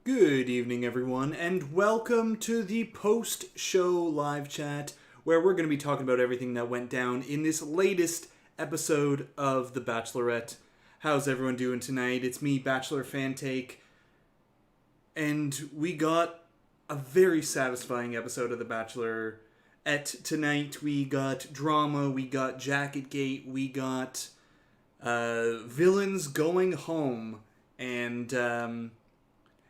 Good evening, everyone, and welcome to the post-show live chat, where we're going to be talking about everything that went down in this latest episode of The Bachelorette. How's everyone doing tonight? It's me, Bachelor Fan Take, and we got a very satisfying episode of The Bachelorette tonight. We got drama, we got Jacket Gate, we got villains going home, and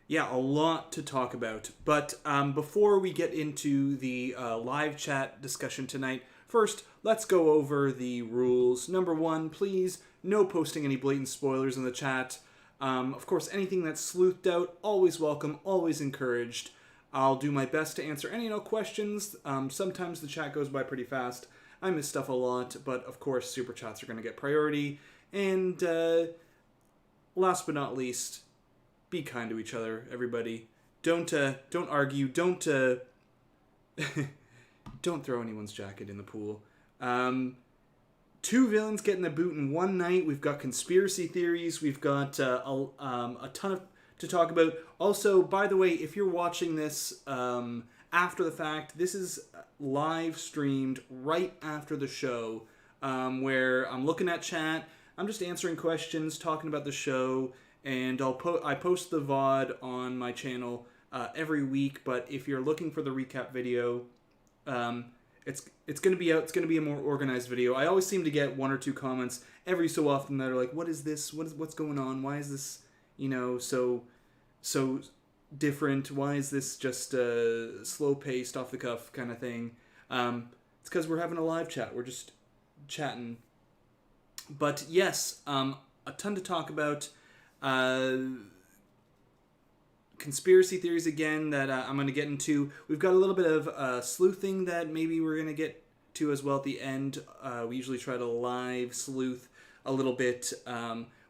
yeah, a lot to talk about. But before we get into the live chat discussion tonight, first, let's go over the rules. Number one, please, no posting any blatant spoilers in the chat. Of course, anything that's sleuthed out, always welcome, always encouraged. I'll do my best to answer any questions. Sometimes the chat goes by pretty fast. I miss stuff a lot, but of course, super chats are going to get priority. And last but not least, be kind to each other, everybody. Don't argue. Don't don't throw anyone's jacket in the pool. Two villains getting the boot in one night. We've got conspiracy theories. We've got a ton to talk about. Also, by the way, if you're watching this after the fact, this is live streamed right after the show, where I'm looking at chat. I'm just answering questions, talking about the show. And I post the VOD on my channel every week. But if you're looking for the recap video, it's gonna be out. It's gonna be a more organized video. I always seem to get one or two comments every so often that are like, "What is this? What's going on? Why is this so different? Why is this just slow paced, off the cuff kind of thing?" It's because we're having a live chat. We're just chatting. But yes, a ton to talk about. Conspiracy theories again that I'm going to get into. We've got a little bit of sleuthing that maybe we're going to get to as well at the end. We usually try to live sleuth a little bit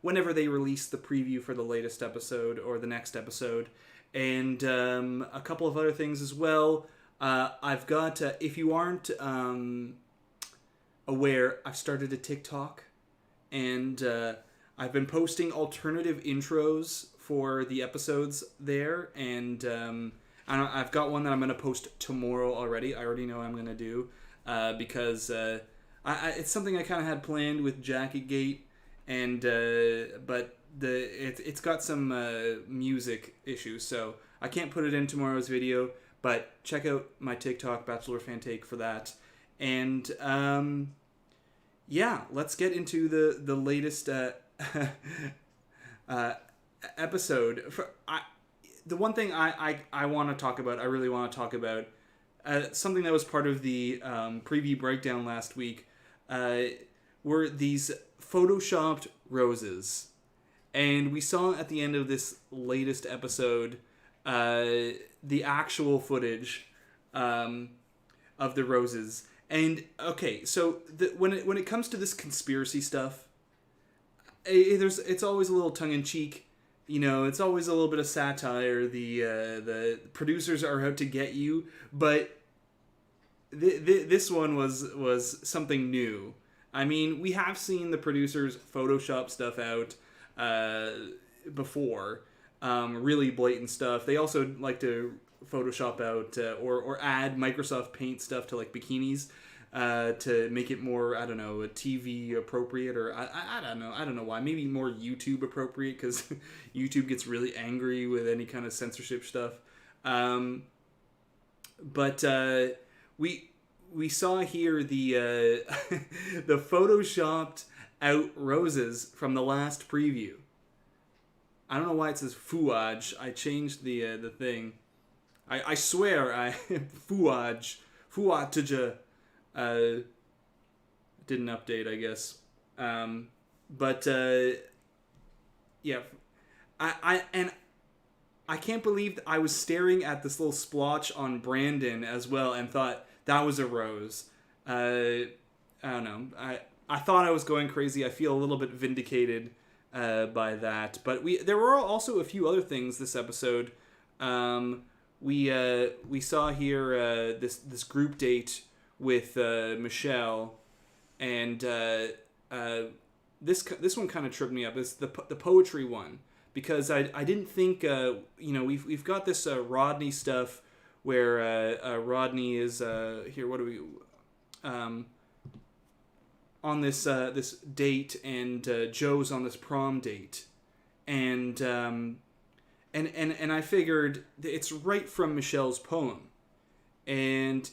whenever they release the preview for the latest episode or the next episode. And a couple of other things as well. I've got, if you aren't aware, I've started a TikTok, and I've been posting alternative intros for the episodes there, and I've got one that I'm going to post tomorrow already. I already know I'm going to do, because it's something I kind of had planned with Jacket Gate, and but it's got some music issues, so I can't put it in tomorrow's video. But check out my TikTok, Bachelor Fan Take, for that. And yeah, let's get into the latest episode. The one thing I want to talk about, I really want to talk about, something that was part of the preview breakdown last week, were these photoshopped roses. And we saw at the end of this latest episode the actual footage of the roses. And okay, so when it comes to this conspiracy stuff, it's always a little tongue in cheek, it's always a little bit of satire. The producers are out to get you, but this one was something new. I mean, we have seen the producers Photoshop stuff out before, really blatant stuff. They also like to Photoshop out or add Microsoft Paint stuff to like bikinis. To make it more, I don't know, TV appropriate, or I don't know why. Maybe more YouTube appropriate, because YouTube gets really angry with any kind of censorship stuff. But we saw here the the photoshopped out roses from the last preview. I don't know why it says fouage. I changed the thing. I swear fouage. Didn't update, I guess. But yeah, I can't believe I was staring at this little splotch on Brandon as well and thought that was a rose. I don't know. I thought I was going crazy. I feel a little bit vindicated by that. But there were also a few other things this episode. We saw here this group date with Michelle, and this one kind of tripped me up. It's the poetry one, because I didn't think we've got this Rodney stuff where Rodney is here. What do we on this this date, and Joe's on this prom date, and I figured it's right from Michelle's poem, and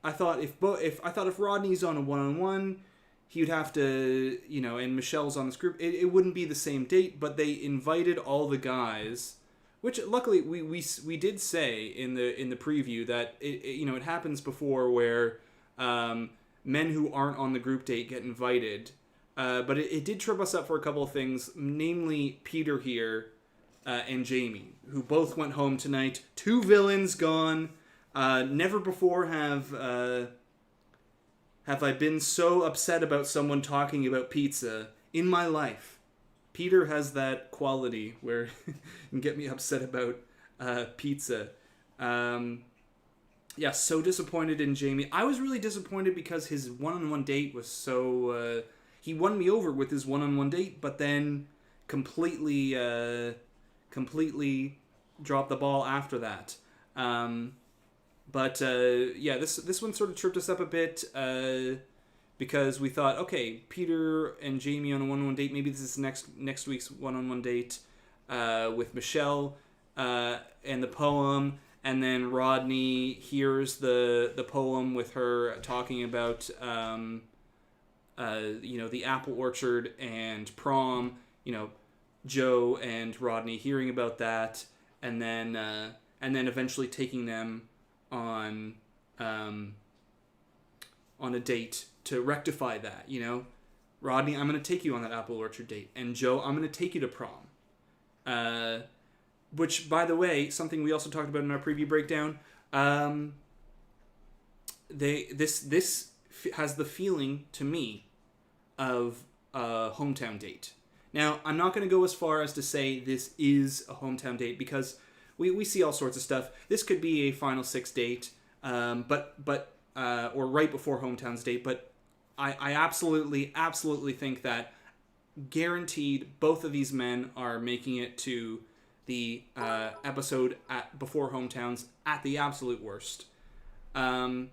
I thought if Rodney's on a one-on-one, he would have to, and Michelle's on this group, it wouldn't be the same date, but they invited all the guys, which luckily we did say in the preview that it happens before where men who aren't on the group date get invited, but it did trip us up for a couple of things, namely Peter here and Jamie, who both went home tonight. Two villains gone. Never before have I been so upset about someone talking about pizza in my life. Peter has that quality where he can get me upset about pizza. So disappointed in Jamie. I was really disappointed because his one-on-one date was so... he won me over with his one-on-one date, but then completely dropped the ball after that. This one sort of tripped us up a bit because we thought, okay, Peter and Jamie on a one-on-one date. Maybe this is next week's one-on-one date with Michelle and the poem, and then Rodney hears the poem with her talking about the apple orchard and prom. Joe and Rodney hearing about that, and then eventually taking them on a date to rectify that. Rodney, I'm going to take you on that apple orchard date, and Joe, I'm going to take you to prom. Which, by the way, something we also talked about in our preview breakdown. This has the feeling to me of a hometown date. Now, I'm not going to go as far as to say this is a hometown date, because we see all sorts of stuff. This could be a Final Six date, or right before Hometown's date. But I absolutely think that guaranteed both of these men are making it to the episode before Hometowns at the absolute worst. Two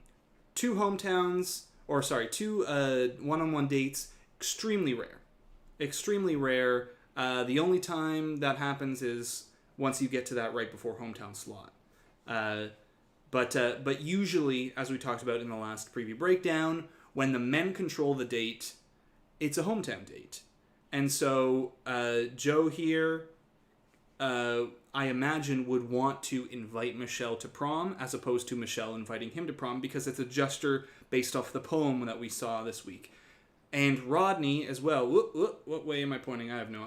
one-on-one dates, extremely rare. Extremely rare. The only time that happens is once you get to that right before Hometown slot. But usually, as we talked about in the last preview breakdown, when the men control the date, it's a hometown date. And so Joe here, I imagine, would want to invite Michelle to prom as opposed to Michelle inviting him to prom, because it's a gesture based off the poem that we saw this week. And Rodney as well. What way am I pointing? I have no...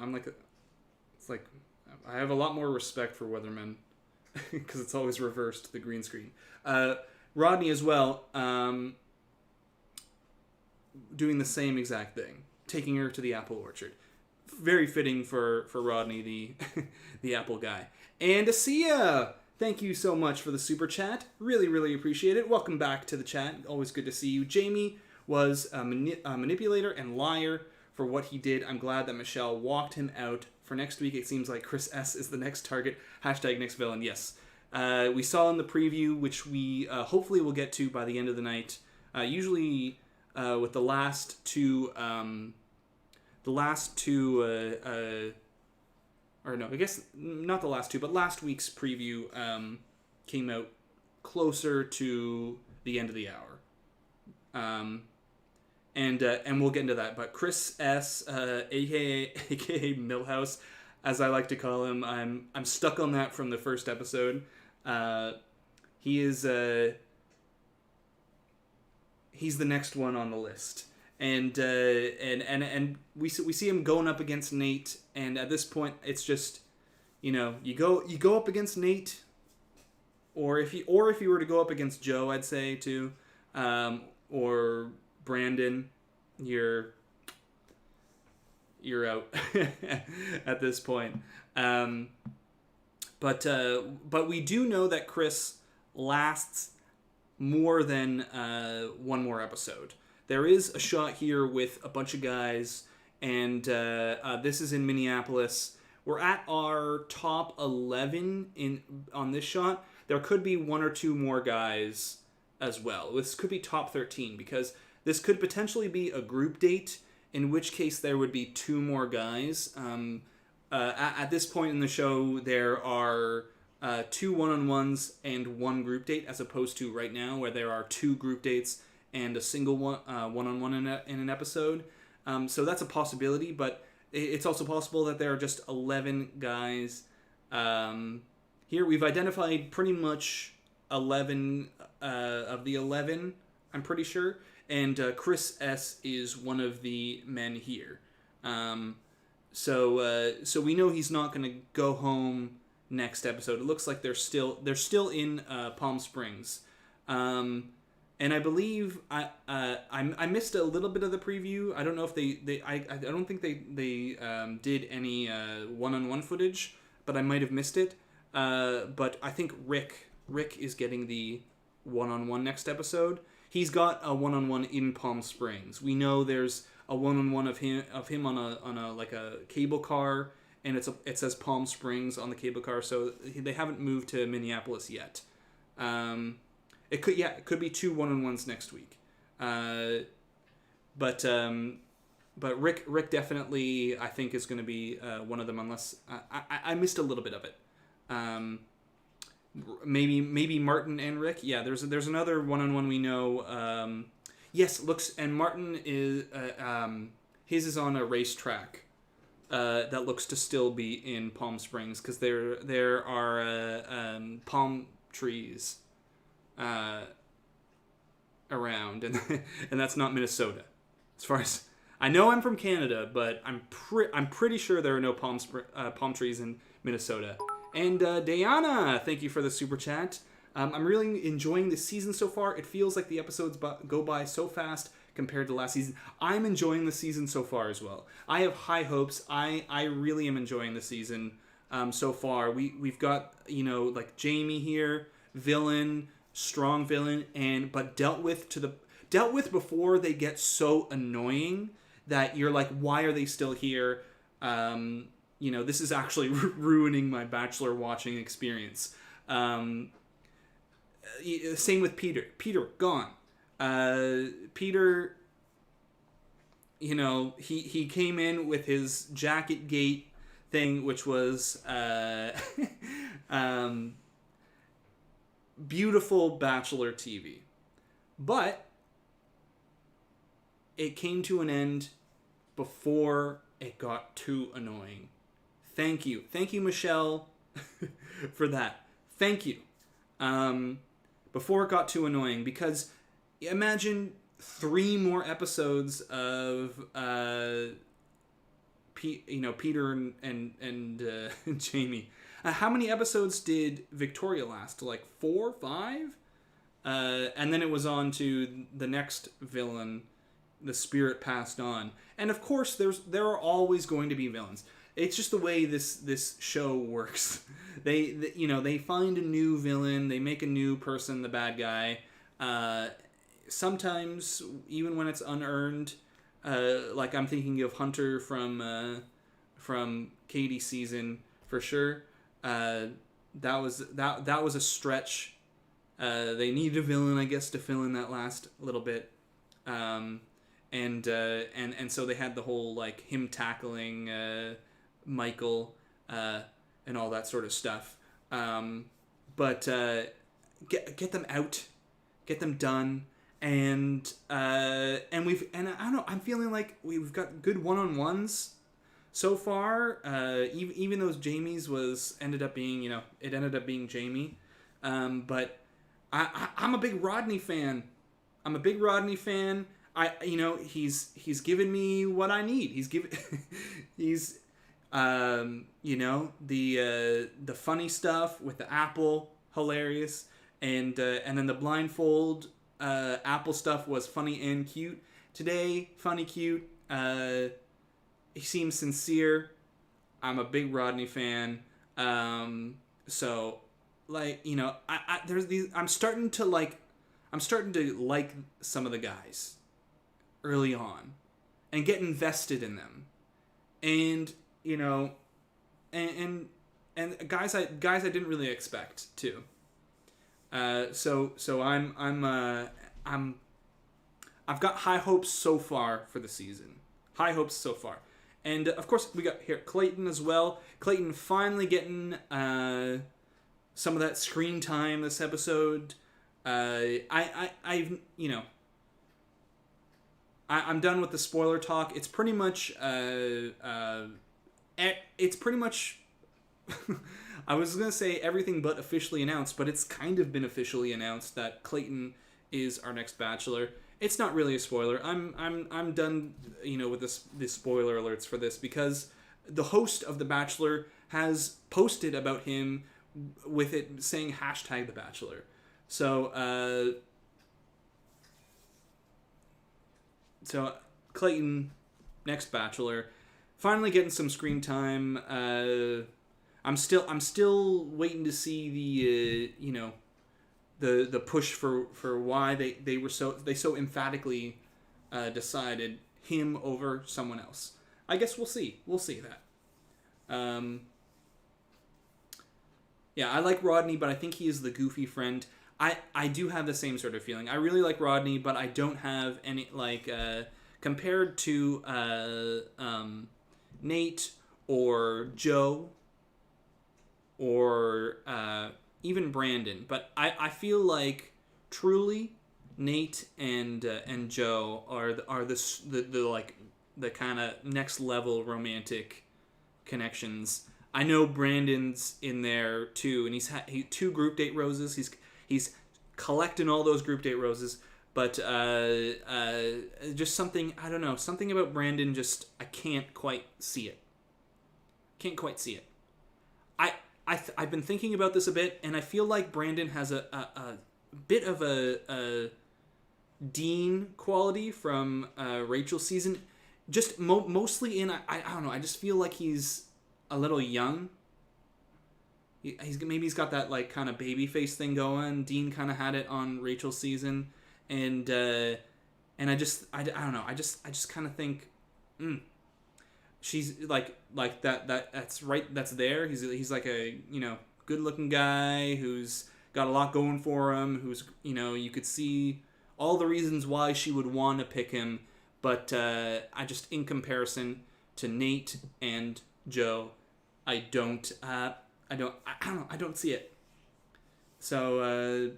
I have a lot more respect for weathermen because it's always reversed, the green screen. Rodney as well, doing the same exact thing, taking her to the apple orchard. Very fitting for Rodney, the apple guy. And Asia, thank you so much for the super chat. Really, really appreciate it. Welcome back to the chat. Always good to see you. Jamie was a manipulator and liar for what he did. I'm glad that Michelle walked him out. For next week, it seems like Chris S. is the next target. # next villain. Yes. We saw in the preview, which we hopefully will get to by the end of the night. Usually with the last two... or no, I guess not the last two, but last week's preview came out closer to the end of the hour. And we'll get into that. But Chris S, aka Milhouse, as I like to call him, I'm stuck on that from the first episode. He is he's the next one on the list, and we see him going up against Nate, and at this point it's just, you go up against Nate, or if you were to go up against Joe, I'd say too, or Brandon, you're out at this point. But we do know that Chris lasts more than one more episode. There is a shot here with a bunch of guys, and this is in Minneapolis, we're at our top 11 on this shot. There could be one or two more guys as well. This could be top 13 because this could potentially be a group date, in which case there would be two more guys. At this point in the show, there are two one-on-ones and one group date, as opposed to right now where there are two group dates and a single one-on-one in an episode. So that's a possibility, but it's also possible that there are just 11 guys. Here we've identified pretty much 11 of the 11, I'm pretty sure. And Chris S. is one of the men here. So we know he's not going to go home next episode. It looks like they're still in Palm Springs. And I believe I missed a little bit of the preview. I don't know if I don't think they did any one-on-one footage, but I might have missed it. But I think Rick is getting the one-on-one next episode. He's got a one-on-one in Palm Springs. We know there's a one-on-one of him on a like a cable car, and it says Palm Springs on the cable car, so they haven't moved to Minneapolis yet. It could be two one-on-ones next week. But Rick definitely, I think, is going to be one of them, unless I missed a little bit of it. Maybe Martin and Rick. Yeah, there's another one-on-one we know. Yes, and Martin is his is on a racetrack that looks to still be in Palm Springs, because there are palm trees around, and and that's not Minnesota. As far as I know, I'm from Canada, but I'm pretty sure there are no palm trees in Minnesota. And Diana, thank you for the super chat. I'm really enjoying this season so far. It feels like the episodes go by so fast compared to last season. I'm enjoying the season so far as well. I have high hopes. I really am enjoying the season so far. We've got, like Jamie here, villain, strong villain, but dealt with before they get so annoying that you're like, why are they still here? This is actually ruining my Bachelor watching experience. Same with Peter. Peter, gone. Peter, he came in with his jacket gate thing, which was beautiful Bachelor TV. But it came to an end before it got too annoying. Thank you, Michelle, for that. Thank you. Before it got too annoying, because imagine 3 more episodes of Peter and Jamie. How many episodes did Victoria last? Like 4, 5? And then it was on to the next villain. The spirit passed on, and of course there are always going to be villains. It's just the way this show works. They find a new villain, they make a new person the bad guy. Sometimes even when it's unearned, like I'm thinking of Hunter from Katie's season for sure. That was a stretch. They needed a villain, I guess, to fill in that last little bit. And so they had the whole like him tackling Michael and all that sort of stuff. But get them out, get them done, and I don't know. I'm feeling like we've got good one-on-ones so far. Even though Jamie's ended up being Jamie. But I'm a big Rodney fan. He's given me what I need. He's the funny stuff with the apple, hilarious, and then the blindfold apple stuff was funny and cute. Today, funny, cute. He seems sincere. I'm a big Rodney fan. So there's these. I'm starting to like some of the guys early on and get invested in them, and and guys I didn't really expect too. So I've got high hopes so far for the season. High hopes so far. And of course we got here Clayton as well. Clayton finally getting some of that screen time this episode. I've you know, I'm done with the spoiler talk. It's pretty much I was gonna say everything but officially announced, but it's kind of been officially announced that Clayton is our next Bachelor. It's not really a spoiler. I'm done, with this spoiler alerts for this, because the host of The Bachelor has posted about him with it saying #The Bachelor. So Clayton, next Bachelor, finally getting some screen time. I'm still waiting to see the push for why they so emphatically decided him over someone else. I guess we'll see that. Yeah, I like Rodney, but I think he is the goofy friend. I do have the same sort of feeling. I really like Rodney, but I don't have any, compared to Nate or Joe or even Brandon. But I feel like truly Nate and Joe are the kind of next level romantic connections. I know Brandon's in there too, and he's had 2 group date roses. He's collecting all those group date roses, but just something, I don't know, something about Brandon, just I can't quite see it. I've been thinking about this a bit, and I feel like Brandon has a bit of a Dean quality from Rachel's season. Just mostly in, I don't know, I just feel like he's a little young. He's got that kind of baby face thing going. Dean kind of had it on Rachel's season, and I don't know. I just kind of think, she's that's right. That's there. He's like a good looking guy who's got a lot going for him. Who's you could see all the reasons why she would want to pick him, but I just, in comparison to Nate and Joe, I don't see it. So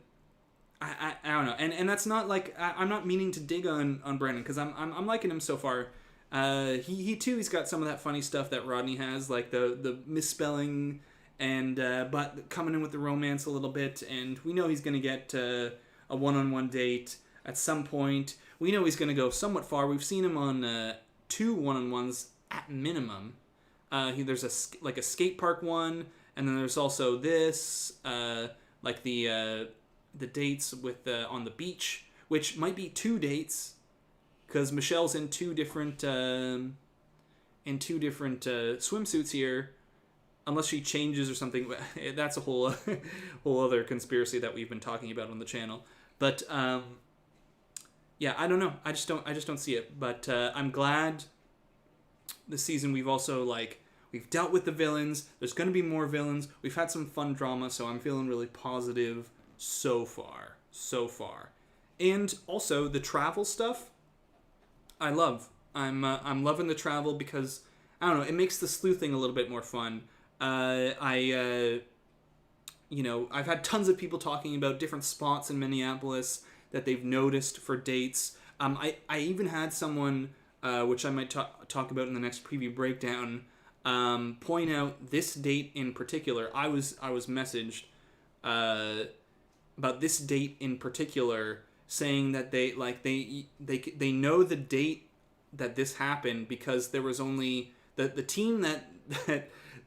I don't know, and that's not I'm not meaning to dig on Brandon, because I'm liking him so far. He too, he's got some of that funny stuff that Rodney has, like the misspelling, and but coming in with the romance a little bit, and we know he's gonna get a one-on-one date at some point. We know he's gonna go somewhat far. We've seen him on 2 one-on-ones at minimum. There's a skate park one, and then there's also this, the dates with on the beach, which might be 2 dates, because Michelle's in 2 different swimsuits here, unless she changes or something. That's a whole other conspiracy that we've been talking about on the channel. But yeah, I don't know. I just don't see it. But I'm glad this season we've also we've dealt with the villains. There's going to be more villains. We've had some fun drama, so I'm feeling really positive so far. And also the travel stuff, I love. I'm loving the travel, because I don't know, it makes the sleuthing a little bit more fun. I've had tons of people talking about different spots in Minneapolis that they've noticed for dates. I even had someone, which I might talk about in the next preview breakdown, point out this date in particular. I was messaged about this date in particular, saying that they know the date that this happened, because there was only the team that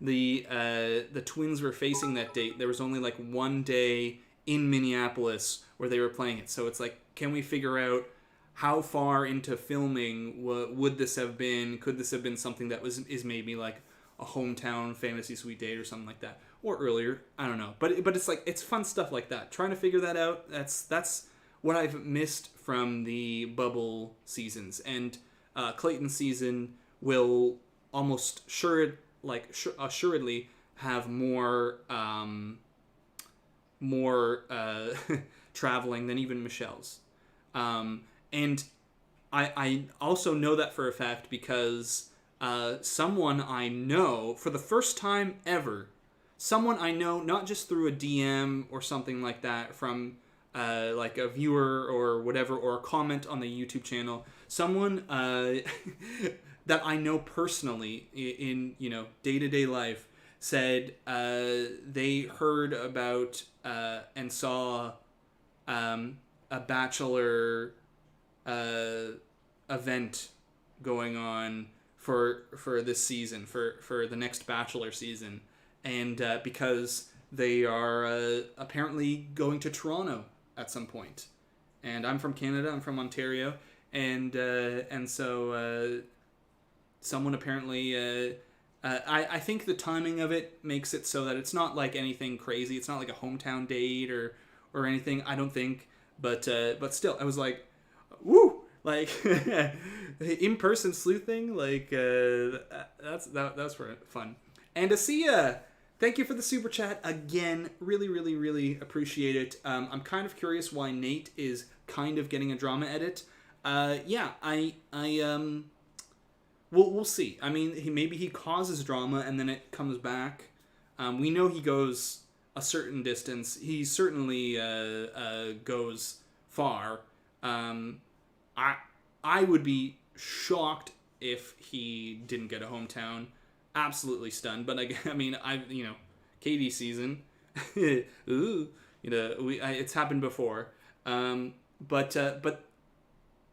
the twins were facing that date. There was only 1 day in Minneapolis where they were playing it. So it's can we figure out how far into filming would this have been? Could this have been something that is maybe a hometown fantasy suite date or something like that, or earlier? I don't know. But it's it's fun stuff like that. Trying to figure that out. That's what I've missed from the bubble seasons, and Clayton's season will almost assuredly have more traveling than even Michelle's. And I also know that for a fact because someone I know, for the first time ever, someone I know, not just through a DM or something like that from like a viewer or whatever, or a comment on the YouTube channel, someone that I know personally in day-to-day life said they heard about and saw a Bachelor event going on for this season, for the next Bachelor season, and because they are apparently going to Toronto at some point. And I'm from Canada. I'm from Ontario, and so someone apparently. I think the timing of it makes it so that it's not like anything crazy. It's not like a hometown date or anything. I don't think, but still, I was like, woo! Like in-person sleuthing, like that's fun. And Asia, thank you for the super chat again. Really, really, really appreciate it. I'm kind of curious why Nate is kind of getting a drama edit. We'll see. I mean, maybe he causes drama and then it comes back. We know he goes a certain distance. He certainly goes far. I would be shocked if he didn't get a hometown. Absolutely stunned. But I mean, Katie season. Ooh, it's happened before. But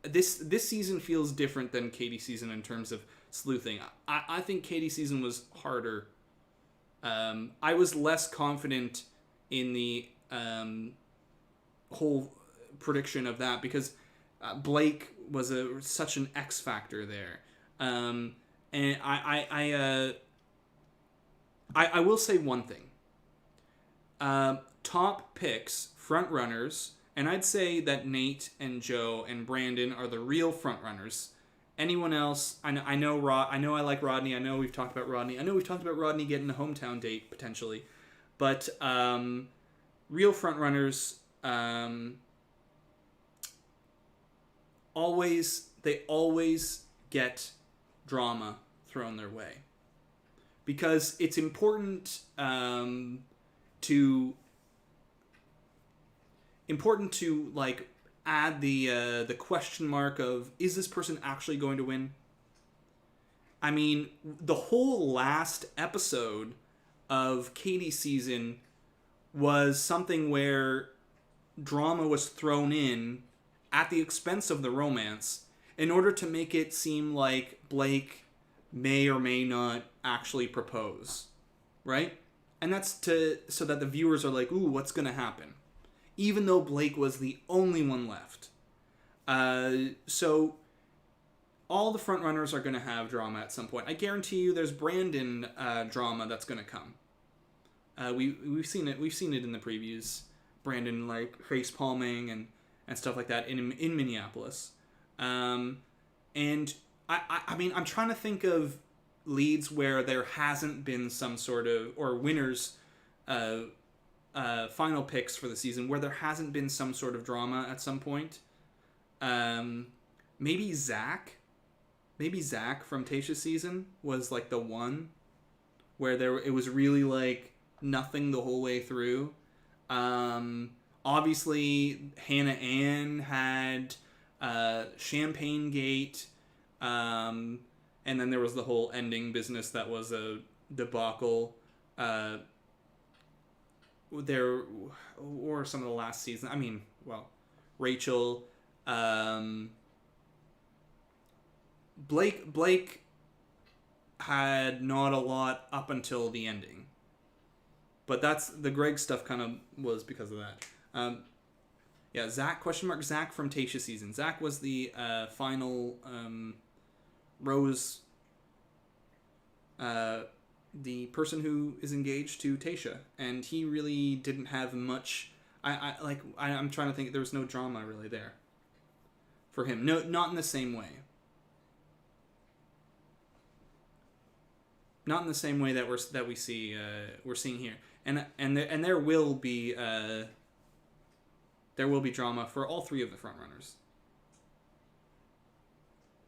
this season feels different than Katie season in terms of sleuthing. I think Katie season was harder. I was less confident in the whole prediction of that because Blake was such an X factor there. And I will say one thing. Top picks, front runners, and I'd say that Nate and Joe and Brandon are the real front runners. Anyone else? I know I like Rodney. I know we've talked about Rodney. I know we've talked about Rodney getting a hometown date potentially, but real front runners always get drama thrown their way because it's important to like add the question mark of, is this person actually going to win? I mean, the whole last episode of Katie's season was something where drama was thrown in at the expense of the romance in order to make it seem like Blake may or may not actually propose, right? And that's so that the viewers are like, ooh, what's going to happen? Even though Blake was the only one left. So all the front runners are going to have drama at some point. I guarantee you there's Brandon drama that's going to come. We've seen it in the previews. Brandon like face palming and stuff like that in Minneapolis. And I mean, I'm trying to think of leads where there hasn't been some sort of, or winners final picks for the season where there hasn't been some sort of drama at some point. Maybe Zach from Tayshia's season was like the one where it was really like nothing the whole way through. Obviously Hannah Ann had Champagne Gate, and then there was the whole ending business that was a debacle. There or some of the last season. I mean, well, Rachel, Blake had not a lot up until the ending, but that's the Greg stuff kind of was because of that. Zach Zach from Tayshia season. Zach was the final Rose. The person who is engaged to Tayshia, and he really didn't have much. I'm trying to think. There was no drama really there for him. No, not in the same way. not in the same way that we're seeing here, and there will be drama for all three of the frontrunners.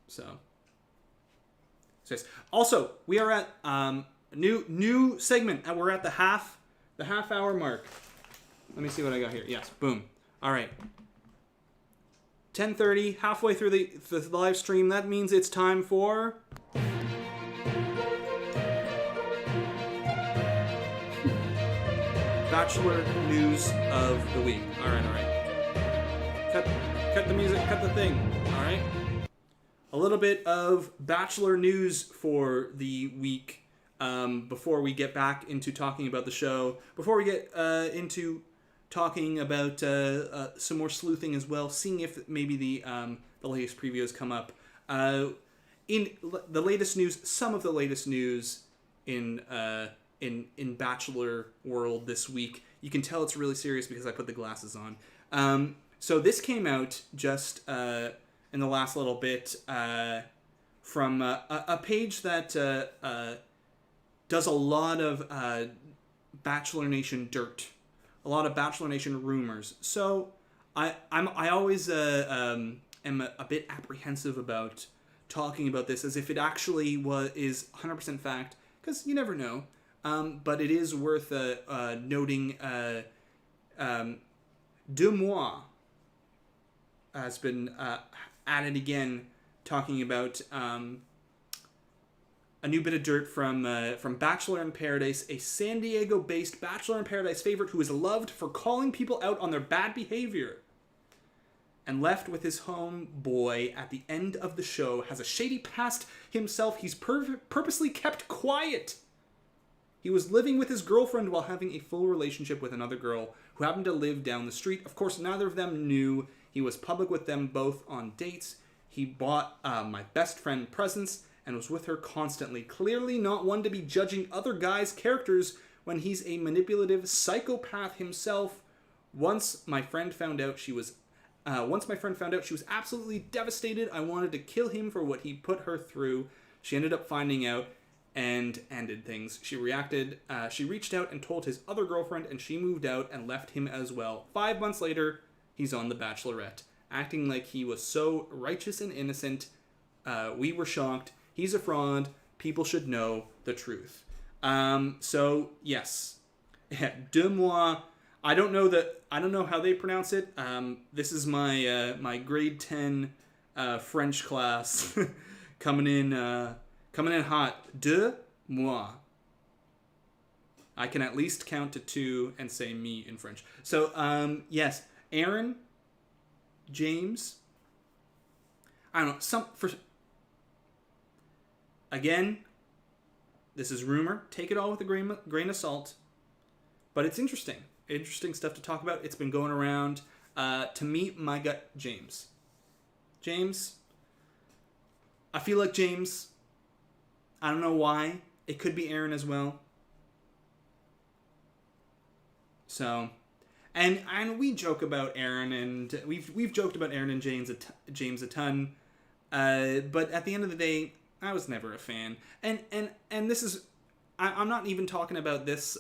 So yes. Also, we are at new segment. We're at the half hour mark. Let me see what I got here. Yes, boom. All right. 10:30, halfway through the live stream. That means it's time for Bachelor news of the week. All right. Cut the music. Cut the thing. All right. A little bit of Bachelor news for the week before we get back into talking about the show. Before we get into talking about some more sleuthing as well, seeing if maybe the latest previews come up. In the latest news, some of the latest news in Bachelor world this week, you can tell it's really serious because I put the glasses on. So this came out just in the last little bit from a page that does a lot of Bachelor Nation dirt. A lot of Bachelor Nation rumors. So I always am a bit apprehensive about talking about this as if it actually is 100% fact, because you never know. But it is worth noting. Deux Mois has been added again, talking about a new bit of dirt from Bachelor in Paradise, a San Diego-based Bachelor in Paradise favorite who is loved for calling people out on their bad behavior and left with his homeboy at the end of the show, has a shady past himself. He's purposely kept quiet. He was living with his girlfriend while having a full relationship with another girl who happened to live down the street. Of course, neither of them knew. He was public with them both on dates. He bought my best friend presents and was with her constantly. Clearly not one to be judging other guys' characters when he's a manipulative psychopath himself. Once my friend found out she was absolutely devastated. I wanted to kill him for what he put her through. She ended up finding out and ended things. She reached out and told his other girlfriend, and she moved out and left him as well. 5 months later, he's on The Bachelorette, acting like he was so righteous and innocent. We were shocked. He's a fraud. People should know the truth. So yes, Deux Mois. I don't know how they pronounce it. This is my my grade 10 French class coming in hot. Deux Mois. I can at least count to 2 and say me in French. So yes, Aaron, James. I don't know. Again, this is rumor. Take it all with a grain of salt. But it's interesting. Interesting stuff to talk about. It's been going around. To me, my gut, James. James. I feel like James. I don't know why. It could be Aaron as well. So, and we joke about Aaron, and we've joked about Aaron and James a ton. But at the end of the day, I was never a fan, and this is, I'm not even talking about this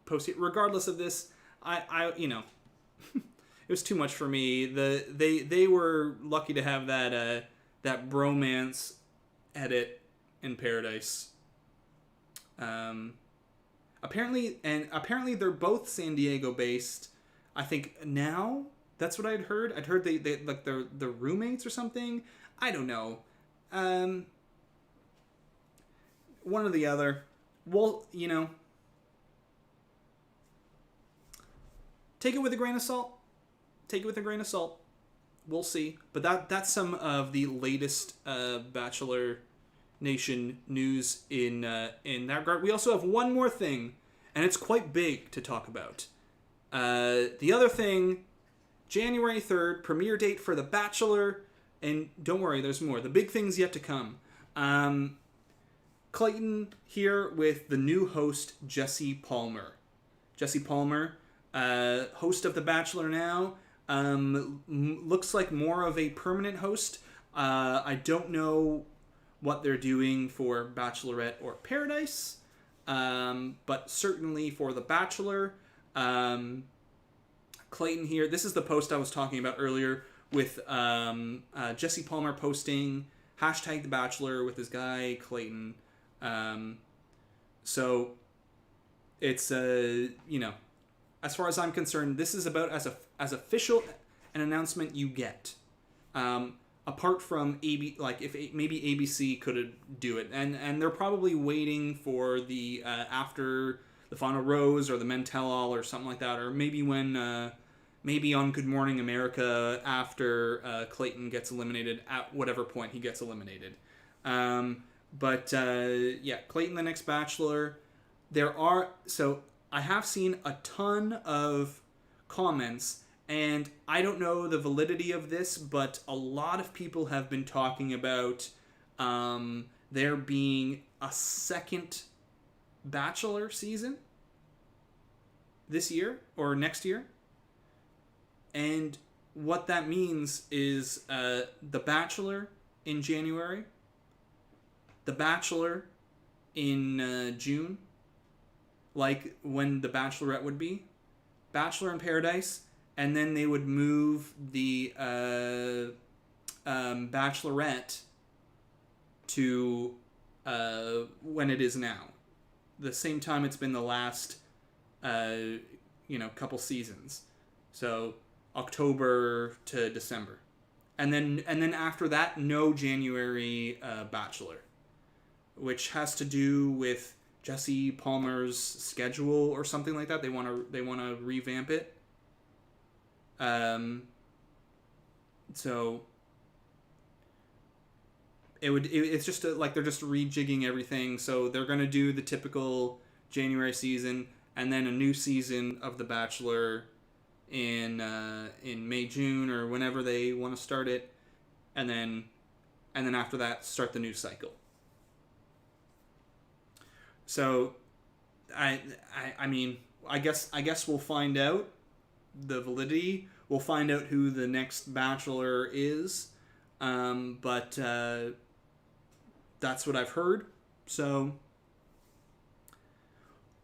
post. Regardless of this, I it was too much for me. They were lucky to have that bromance edit in Paradise. Apparently they're both San Diego based. I think now that's what I'd heard. I'd heard they like they're roommates or something. I don't know. One or the other. Well, take it with a grain of salt. We'll see. But that's some of the latest Bachelor Nation news in that regard. We also have one more thing, and it's quite big to talk about. The other thing, January 3rd, premiere date for The Bachelor. And don't worry, there's more. The big thing's yet to come. Clayton here with the new host, Jesse Palmer. Jesse Palmer, host of The Bachelor now. Looks like more of a permanent host. I don't know what they're doing for Bachelorette or Paradise, but certainly for The Bachelor. Clayton here. This is the post I was talking about earlier with Jesse Palmer posting hashtag The Bachelor with his guy Clayton. So it's as far as I'm concerned, this is about as official an announcement you get. Apart from maybe ABC could do it, and they're probably waiting for the after the final rose or the men tell all or something like that, or maybe when maybe on Good Morning America after Clayton gets eliminated at whatever point he gets eliminated. But Clayton the next Bachelor. I have seen a ton of comments. And I don't know the validity of this, but a lot of people have been talking about there being a second Bachelor season this year or next year. And what that means is The Bachelor in January, The Bachelor in June, like when The Bachelorette would be, Bachelor in Paradise, and then they would move the Bachelorette to when it is now. The same time it's been the last, couple seasons. So October to December. And then after that, no January Bachelor. Which has to do with Jesse Palmer's schedule or something like that. They want to revamp it. So it's just like they're just rejigging everything. So they're gonna do the typical January season and then a new season of The Bachelor in May, June, or whenever they want to start it, and then after that start the new cycle. So I mean I guess we'll find out the validity. We'll find out who the next Bachelor is, but that's what I've heard. So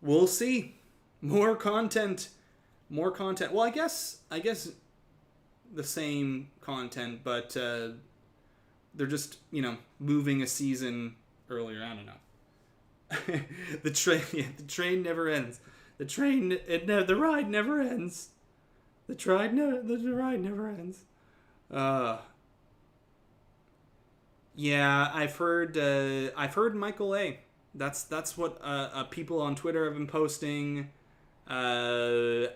we'll see. More content. Well, I guess the same content, but they're just moving a season earlier. I don't know. The train never ends. The ride never ends. The ride never ends. Yeah, I've heard Michael A. That's what people on Twitter have been posting. That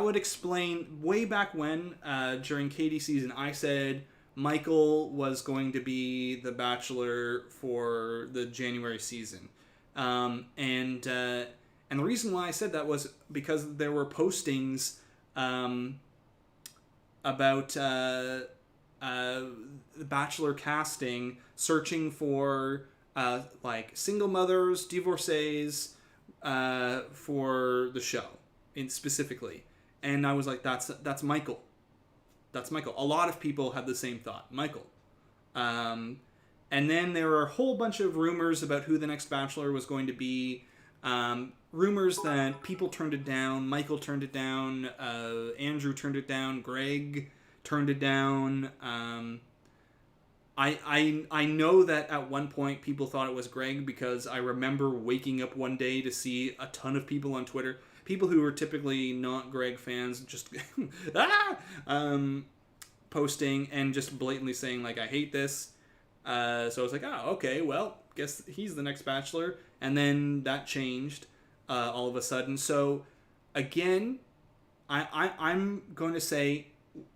would explain way back when during Katie's season I said Michael was going to be the Bachelor for the January season, and the reason why I said that was because there were postings about the Bachelor casting searching for single mothers, divorcees for the show specifically, and I was like, that's Michael. That's Michael. A lot of people had the same thought, Michael. And then there were a whole bunch of rumors about who the next Bachelor was going to be. Rumors that people turned it down. Michael turned it down. Andrew turned it down. Greg turned it down. I know that at one point people thought it was Greg because I remember waking up one day to see a ton of people on Twitter, people who were typically not Greg fans, just posting and just blatantly saying like, I hate this. So I was like, okay, well, guess he's the next Bachelor. And then that changed all of a sudden. So again, I'm going to say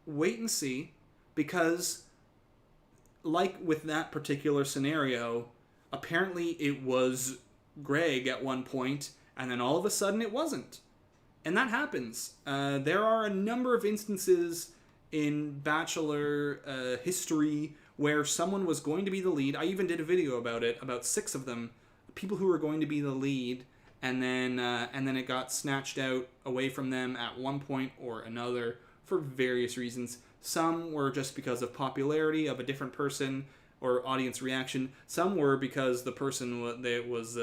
wait and see, because like with that particular scenario, apparently it was Greg at one point, and then all of a sudden it wasn't. And that happens. There are a number of instances in Bachelor history where someone was going to be the lead. I even did a video about it, about 6 of them, people who were going to be the lead, and then it got snatched out away from them at one point or another for various reasons. Some were just because of popularity of a different person. or audience reaction. Some were because the person was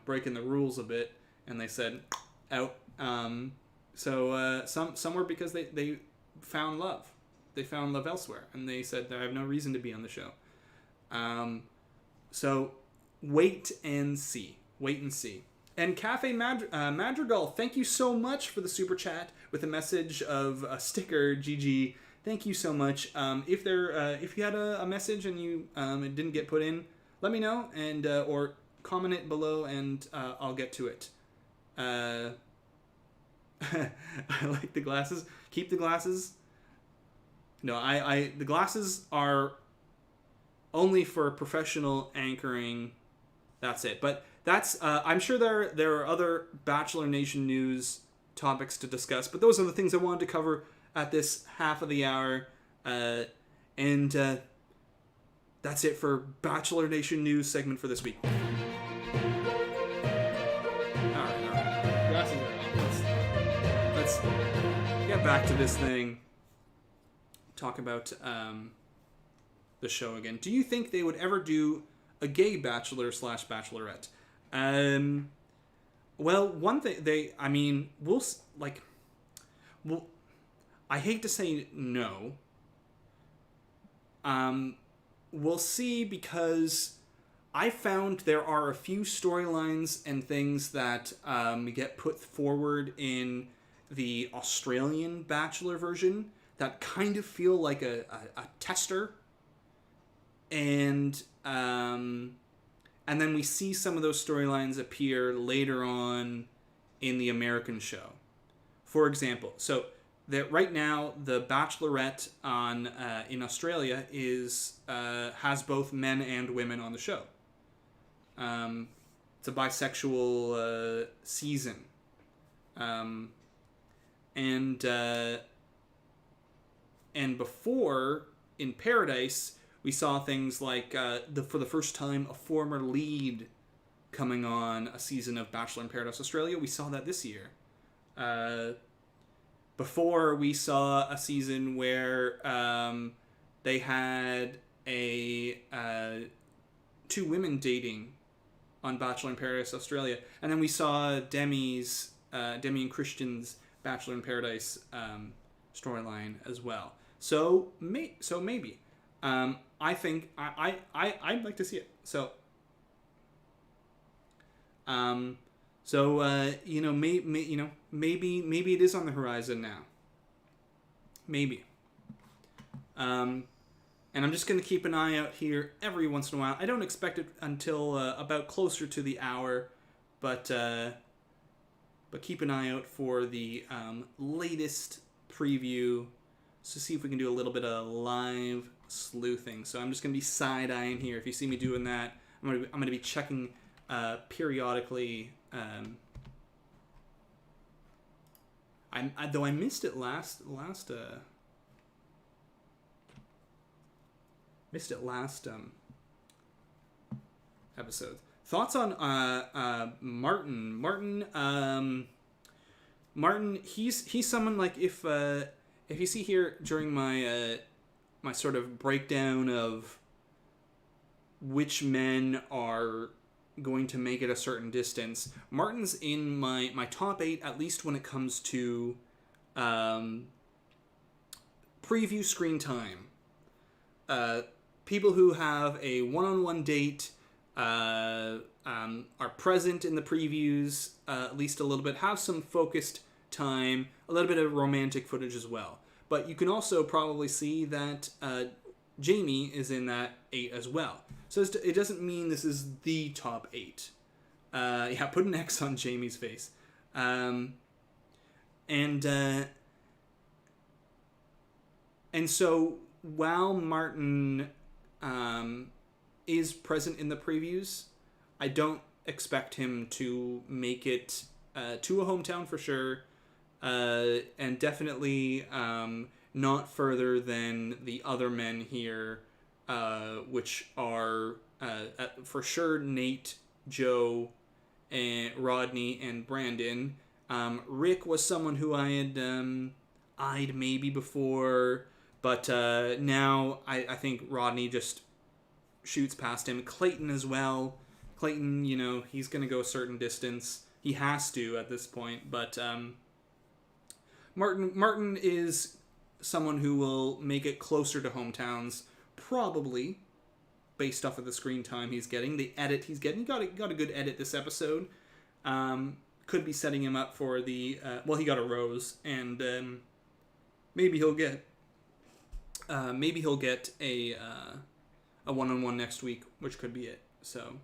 breaking the rules a bit, and they said out. Some were because they found love. They found love elsewhere, and they said I have no reason to be on the show. So wait and see. Wait and see. And Cafe Madrigal, thank you so much for the super chat with a message of a sticker. GG. Thank you so much. If you had a message and it didn't get put in, let me know and or comment it below and I'll get to it. I like the glasses. Keep the glasses. No, the glasses are only for professional anchoring. That's it. But that's I'm sure there are other Bachelor Nation news topics to discuss, but those are the things I wanted to cover at this half of the hour. And that's it for Bachelor Nation news segment for this week. All right. Glasses are off. Let's get back to this thing. Talk about the show again. Do you think they would ever do a gay bachelor / bachelorette? Well, one thing I hate to say no. We'll see, because I found there are a few storylines and things that get put forward in the Australian Bachelor version that kind of feel like a tester. And then we see some of those storylines appear later on in the American show. For example, so that right now the Bachelorette in Australia has both men and women on the show. It's a bisexual season, and before in Paradise we saw things like for the first time a former lead coming on a season of Bachelor in Paradise Australia. We saw that this year. Before, we saw a season where they had two women dating on Bachelor in Paradise Australia, and then we saw Demi and Christian's Bachelor in Paradise storyline as well. So maybe. I think I'd like to see it. Maybe it is on the horizon now. Maybe. And I'm just going to keep an eye out here every once in a while. I don't expect it until about closer to the hour, but keep an eye out for the latest preview to see if we can do a little bit of live sleuthing. So I'm just going to be side-eyeing here. If you see me doing that, I'm going to be checking periodically. Though I missed it last episode. Thoughts on Martin? Martin, he's someone like if you see here during my my sort of breakdown of which men are going to make it a certain distance, Martin's in my top 8, at least when it comes to preview screen time. People who have a one-on-one date are present in the previews at least a little bit, have some focused time, a little bit of romantic footage as well. But you can also probably see that Jamie is in that 8 as well. So it doesn't mean this is the top 8. Yeah, put an X on Jamie's face. And so while Martin is present in the previews, I don't expect him to make it to a hometown for sure. And definitely not further than the other men here, which are for sure Nate, Joe, and Rodney, and Brandon. Rick was someone who I had eyed maybe before, but now I think Rodney just shoots past him. Clayton as well. Clayton, he's going to go a certain distance. He has to at this point, but Martin is someone who will make it closer to hometowns, probably, based off of the screen time he's getting, the edit he's getting. He got a good edit this episode. Could be setting him up for the he got a rose, and maybe he'll get a one-on-one next week, which could be it. So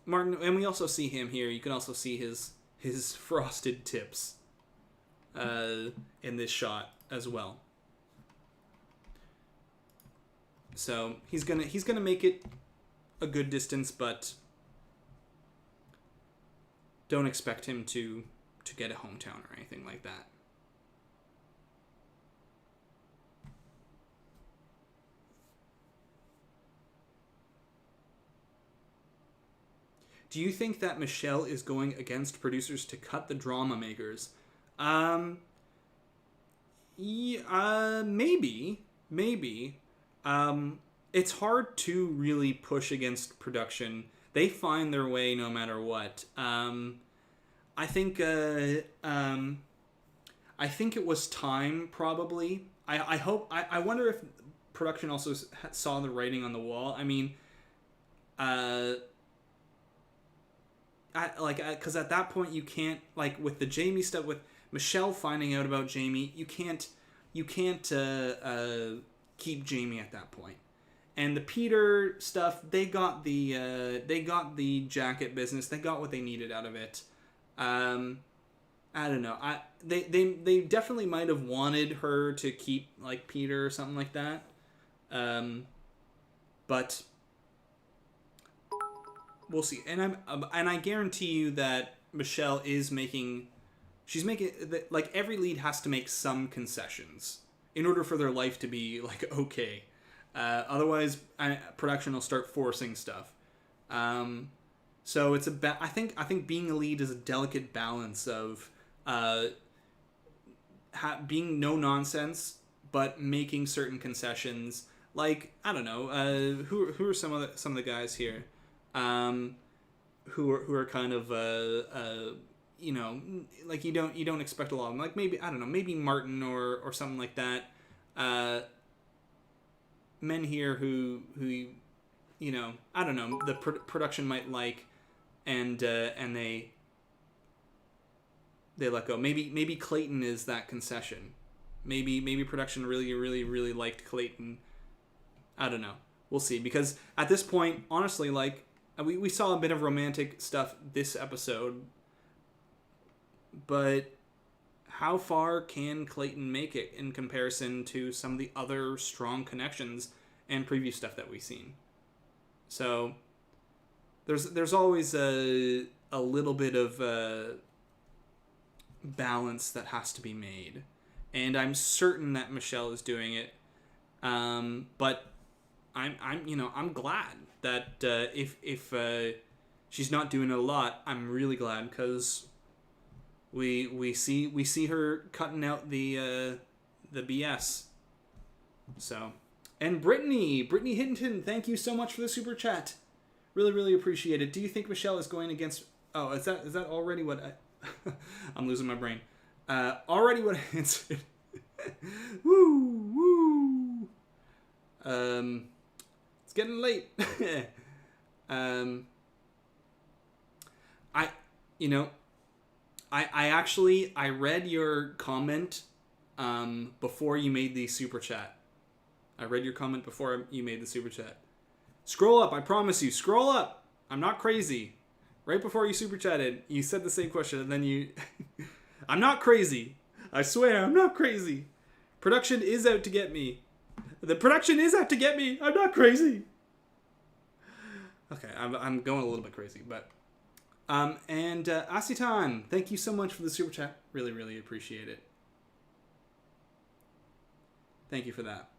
Martin, and we also see him here. You can also see his frosted tips in this shot as well. So he's gonna make it a good distance, but don't expect him to get a hometown or anything like that. Do you think that Michelle is going against producers to cut the drama makers? Maybe. It's hard to really push against production. They find their way no matter what. I think it was time, probably. I wonder if production also saw the writing on the wall. I mean, because at that point you can't, like, with the Jamie stuff, with Michelle finding out about Jamie, you can't keep Jamie at that point. And the Peter stuff, they got the jacket business. They got what they needed out of it. I don't know. They definitely might have wanted her to keep, like, Peter or something like that. But we'll see. And I guarantee you that Michelle is making, like, every lead has to make some concessions in order for their life to be, like, okay. Otherwise, production will start forcing stuff. So it's I think being a lead is a delicate balance of being no nonsense, but making certain concessions. Like, I don't know, who are some of the guys here, who are kind of like you don't expect a lot of them. Like, maybe, I don't know, maybe Martin or something like that. Men here who I don't know, the production might like, and they let go. Maybe Clayton is that concession. Maybe production really liked Clayton. I don't know. We'll see, because at this point, honestly, like, we saw a bit of romantic stuff this episode, but how far can Clayton make it in comparison to some of the other strong connections and preview stuff that we've seen? So there's always a little bit of balance that has to be made, and I'm certain that Michelle is doing it. But I'm glad that if she's not doing it a lot, I'm really glad, because we see her cutting out the BS. So, and Brittany Hinton, thank you so much for the super chat. Really appreciate it. Do you think Michelle is going against? Oh, is that already what I? I'm losing my brain. Already what I answered. Woo. It's getting late. I read your comment before you made the super chat. I read your comment before you made the super chat. Scroll up, I promise you. Scroll up. I'm not crazy. Right before you super chatted, you said the same question, and then you... I'm not crazy. I swear, I'm not crazy. Production is out to get me. The production is out to get me. I'm not crazy. Okay, I'm going a little bit crazy, but... and Asitan, thank you so much for the super chat. Really appreciate it. Thank you for that.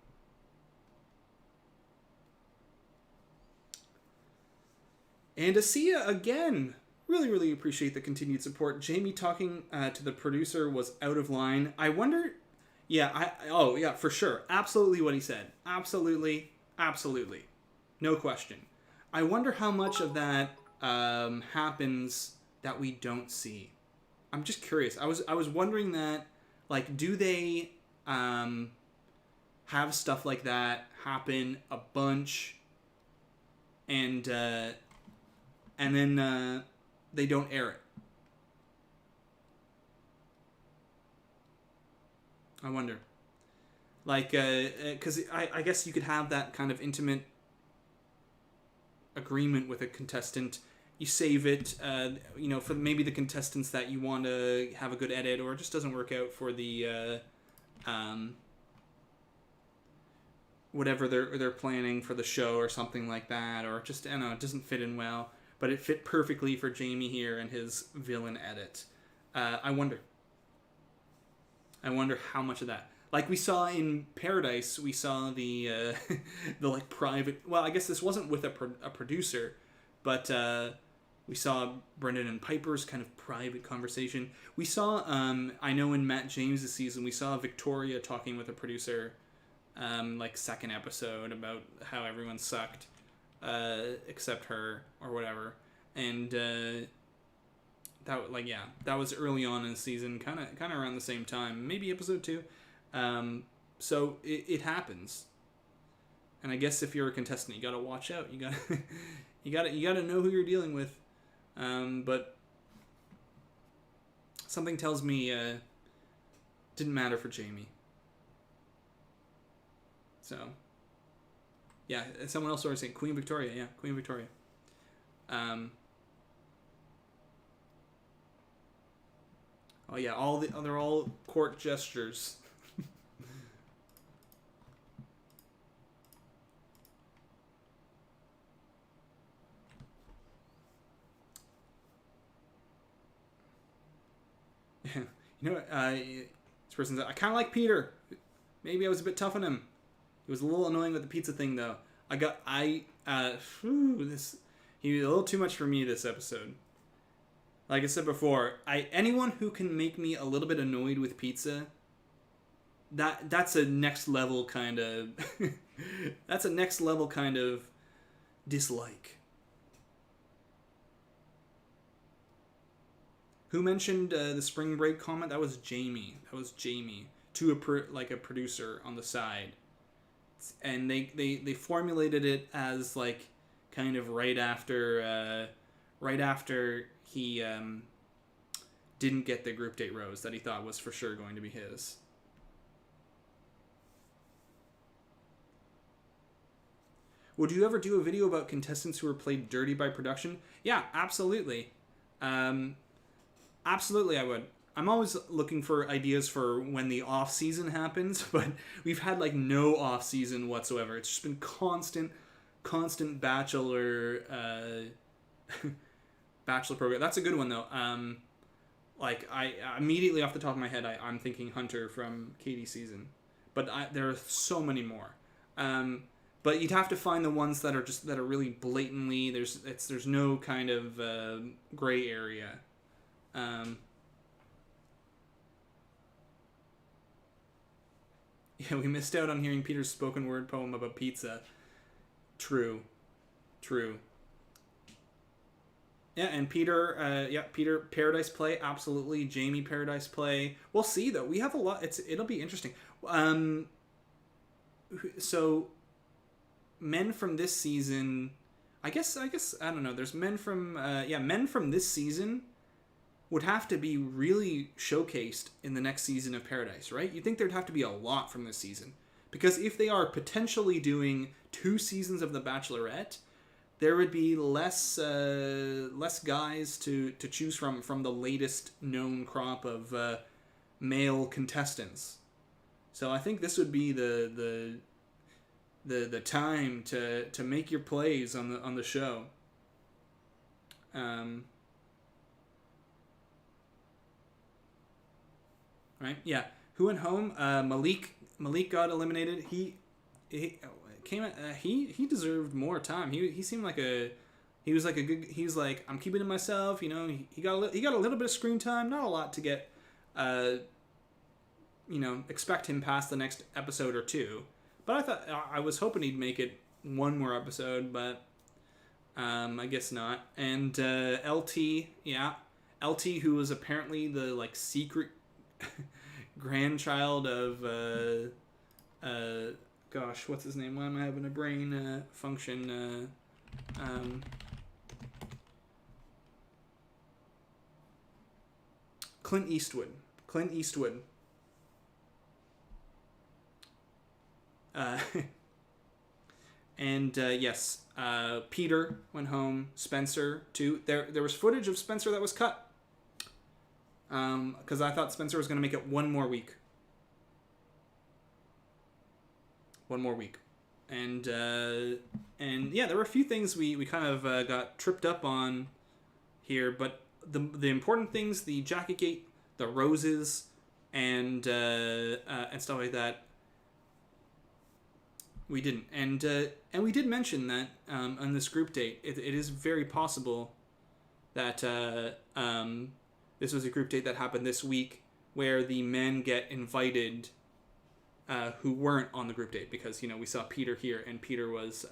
And Asia, again, really appreciate the continued support. Jamie talking to the producer was out of line. I wonder, Yeah, oh yeah, for sure. Absolutely what he said. Absolutely, absolutely. No question. I wonder how much of that happens that we don't see. I'm just curious. I was wondering that, like, do they have stuff like that happen a bunch, and then they don't air it? I wonder. Like, because I guess you could have that kind of intimate agreement with a contestant. You save it, for maybe the contestants that you want to have a good edit, or it just doesn't work out for the whatever they're planning for the show or something like that, or just, I don't know, it doesn't fit in well, but it fit perfectly for Jamie here and his villain edit. I wonder. I wonder how much of that. Like we saw in Paradise, we saw the the like private. Well, I guess this wasn't with a producer, but we saw Brendan and Piper's kind of private conversation. We saw, I know in Matt James's season, we saw Victoria talking with a producer, like second episode, about how everyone sucked, except her or whatever, and that was early on in the season, kind of around the same time, maybe episode 2. So it happens, and I guess if you're a contestant, you gotta watch out. You gotta you gotta know who you're dealing with. But something tells me didn't matter for Jamie. So yeah, someone else already saying Queen Victoria. Yeah, Queen Victoria. Oh yeah, they're all court gestures. Yeah, you know what? This person said, I kind of like Peter. Maybe I was a bit tough on him. He was a little annoying with the pizza thing, though. He was a little too much for me this episode. Like I said before, anyone who can make me a little bit annoyed with pizza, that's a next level kind of that's a next level kind of dislike. Who mentioned the spring break comment? That was Jamie. To a producer on the side, and they formulated it as like kind of right after he didn't get the group date rose that he thought was for sure going to be his. Would you ever do a video about contestants who were played dirty by production? Yeah, absolutely. Absolutely, I would. I'm always looking for ideas for when the off season happens, but we've had like no off season whatsoever. It's just been constant Bachelor Bachelor program. That's a good one though. Like I immediately off the top of my head, I'm thinking Hunter from Katie's season, but there are so many more. But you'd have to find the ones that are really blatantly there's no kind of gray area. Yeah, we missed out on hearing Peter's spoken word poem about pizza. True. Yeah, and Peter, Peter Paradise Play, absolutely. Jamie Paradise Play. We'll see though. We have a lot. It'll be interesting. So men from this season, I guess I don't know. There's men from this season would have to be really showcased in the next season of Paradise, right? You'd think there'd have to be a lot from this season. Because if they are potentially doing 2 seasons of The Bachelorette, there would be less guys to choose from the latest known crop of male contestants. So I think this would be the time to make your plays on the show. Right? Yeah. Who went home? Malik got eliminated. He came. He deserved more time. He seemed like he was like I'm keeping to myself. You know. He got a little bit of screen time. Not a lot to get expect him past the next episode or two. But I was hoping he'd make it one more episode, but I guess not. And LT, LT, who was apparently the like secret grandchild of gosh, what's his name? Why am I having a brain function? Clint Eastwood. And yes, Peter went home. Spencer too. There was footage of Spencer that was cut. Because I thought Spencer was going to make it one more week. And yeah, there were a few things we kind of got tripped up on here, but the important things, the jacket gate, the roses, and stuff like that, we didn't. And we did mention that on this group date, it is very possible that this was a group date that happened this week, where the men get invited who weren't on the group date, because we saw Peter here, and Peter was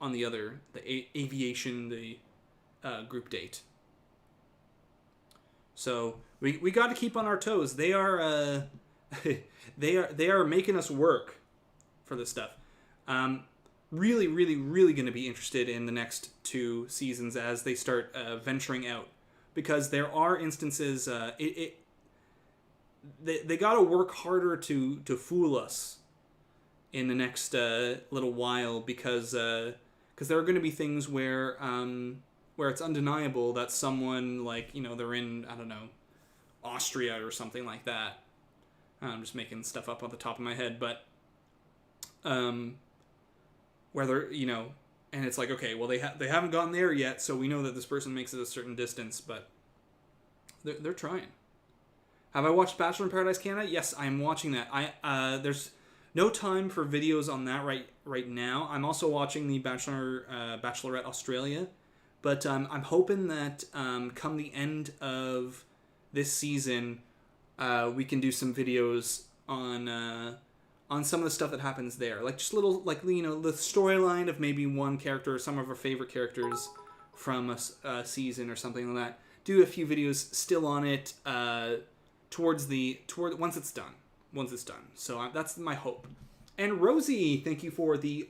on the aviation, the group date. So we got to keep on our toes. They are they are making us work for this stuff. Really going to be interested in the next 2 seasons as they start venturing out, because there are instances they got to work harder to fool us in the next little while, because there are going to be things where it's undeniable that someone, like, they're in, I don't know, Austria or something like that. I'm just making stuff up on the top of my head, but where they're, and it's like, okay, well, they haven't gone there yet, so we know that this person makes it a certain distance, but they're trying. Have I watched Bachelor in Paradise Canada? Yes, I am watching that. There's no time for videos on that right now. I'm also watching the Bachelorette Australia, but I'm hoping that come the end of this season, we can do some videos on some of the stuff that happens there, like just little, like, the storyline of maybe one character or some of our favorite characters from a season or something like that. Do a few videos still on it once it's done. So that's my hope. And Rosie, thank you for the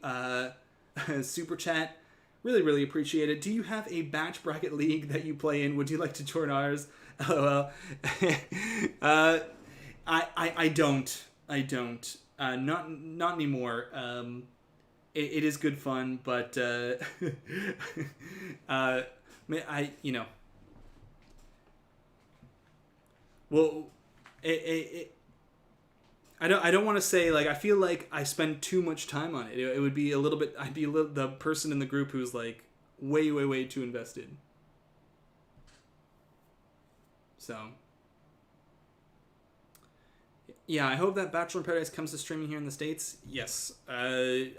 super chat. Really appreciate it. Do you have a batch bracket league that you play in? Would you like to join ours? LOL. I don't. Not anymore. It is good fun, but well, I don't want to say, like, I feel like I spend too much time on it. It would be a little bit. I'd be the person in the group who's like way too invested. So yeah, I hope that Bachelor in Paradise comes to streaming here in the States. Yes. I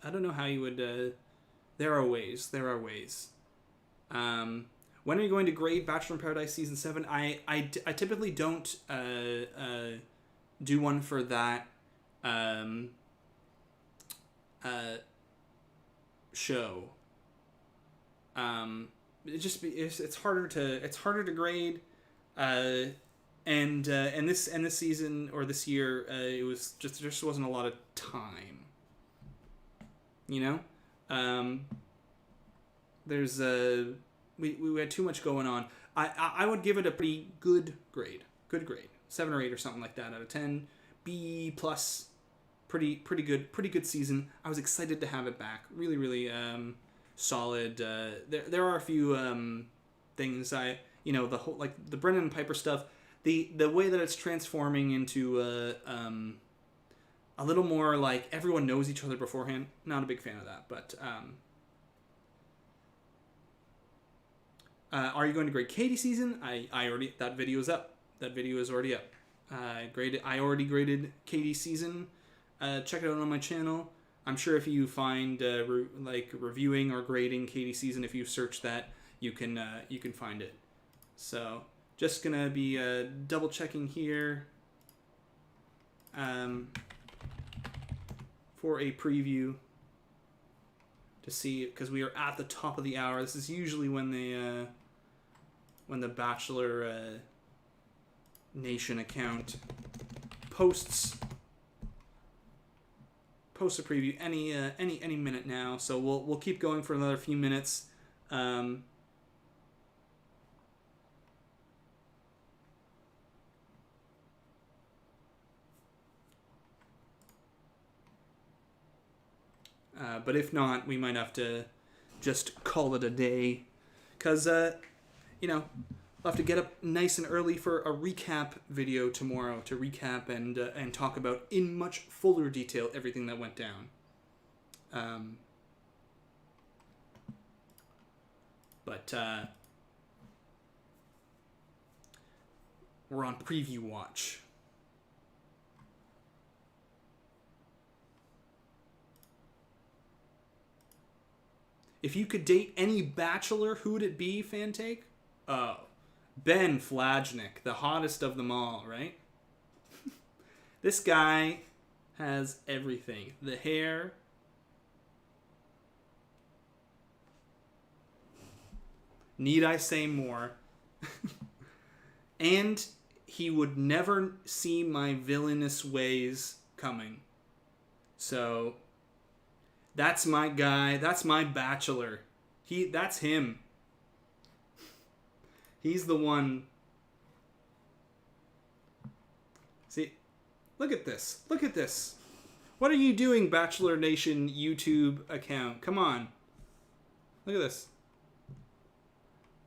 don't know how you would. There are ways. When are you going to grade Bachelor in Paradise Season 7? I typically don't do one for that show. It's harder to grade, and this season, or this year, it was just wasn't a lot of time. There's we had too much going on. I would give it a pretty good grade. 7 or 8 or something like that out of 10. B plus. Pretty good season. I was excited to have it back. Really solid. There are a few things the whole, like, the Brennan and Piper stuff. The way that it's transforming into a little more like everyone knows each other beforehand. Not a big fan of that, but are you going to grade Katie season? I already, that video is up. That video is already up. I already graded Katie season. Check it out on my channel. I'm sure if you find reviewing or grading Katie season, if you search that, you can find it. So Just gonna be double checking here for a preview to see, because we are at the top of the hour. This is usually when the Bachelor Nation account posts a preview any minute now. So we'll keep going for another few minutes. But if not, we might have to just call it a day, because we'll have to get up nice and early for a recap video tomorrow to recap and talk about in much fuller detail everything that went down. But we're on preview watch. If you could date any Bachelor, who would it be, fan take? Oh, Ben Flajnik, the hottest of them all, right? This guy has everything. The hair. Need I say more? And he would never see my villainous ways coming. So that's my guy. That's my Bachelor. That's him. He's the one. See, look at this. Look at this. What are you doing, Bachelor Nation YouTube account? Come on. Look at this.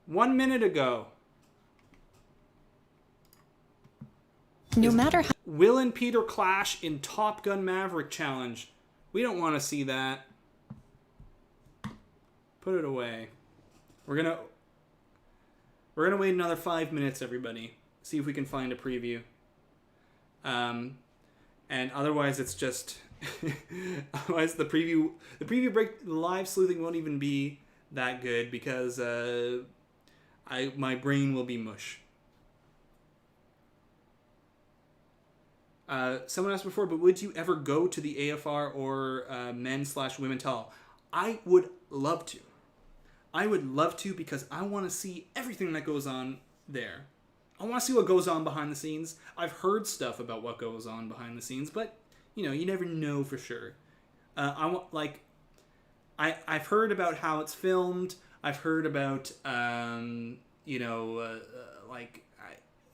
1 minute ago. No matter how... Will and Peter clash in Top Gun Maverick challenge. We don't want to see that. Put it away. We're gonna wait another 5 minutes, everybody. See if we can find a preview. And otherwise, it's just otherwise the preview break, the live sleuthing won't even be that good, because my brain will be mush. Someone asked before, but would you ever go to the AFR or men/women tell? I would love to. I would love to, because I want to see everything that goes on there. I want to see what goes on behind the scenes. I've heard stuff about what goes on behind the scenes, but you never know for sure. I've heard about how it's filmed. I've heard about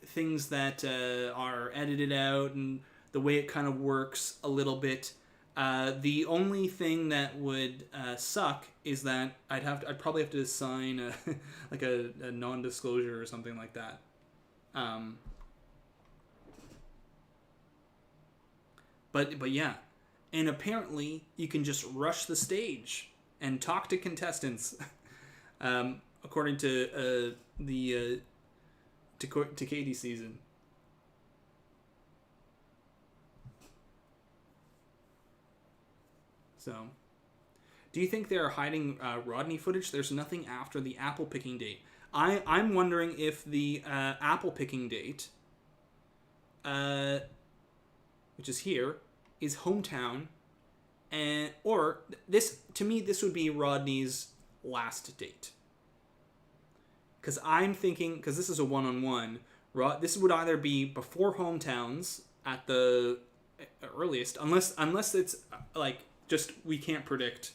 things that are edited out and the way it kind of works a little bit. The only thing that would suck is that I'd probably have to sign a non-disclosure or something like that. But yeah, and apparently you can just rush the stage and talk to contestants, according to to Katie's season. So, do you think they're hiding Rodney footage? There's nothing after the apple picking date. I'm wondering if the apple picking date, which is here, is hometown, or this, to me, this would be Rodney's last date. Because I'm thinking, because this is a one-on-one, this would either be before hometowns at the earliest, unless it's just we can't predict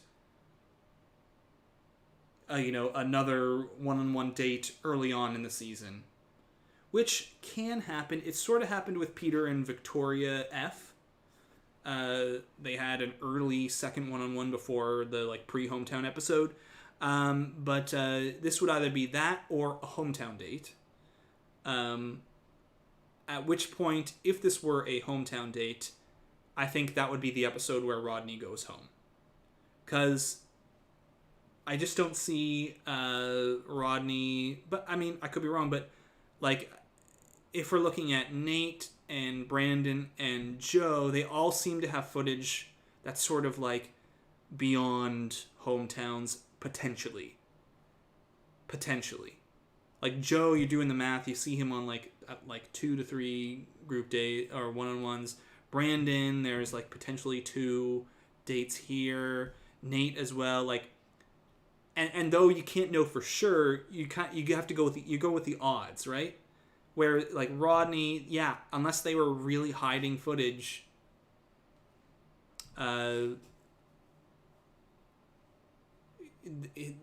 another one-on-one date early on in the season, which can happen. It sort of happened with Peter and Victoria F. They had an early second one-on-one before the pre-hometown episode, but this would either be that or a hometown date. At which point, if this were a hometown date, I think that would be the episode where Rodney goes home. Because I just don't see Rodney... But, I mean, I could be wrong, but, if we're looking at Nate and Brandon and Joe, they all seem to have footage that's sort of, beyond hometowns, potentially. Like Joe, you're doing the math. You see him on like 2 to 3 group date or one-on-ones. Brandon, there's like potentially 2 dates here. Nate as well. Like, and though you can't know for sure, you have to go with the odds, right? Where like Rodney, yeah, unless they were really hiding footage,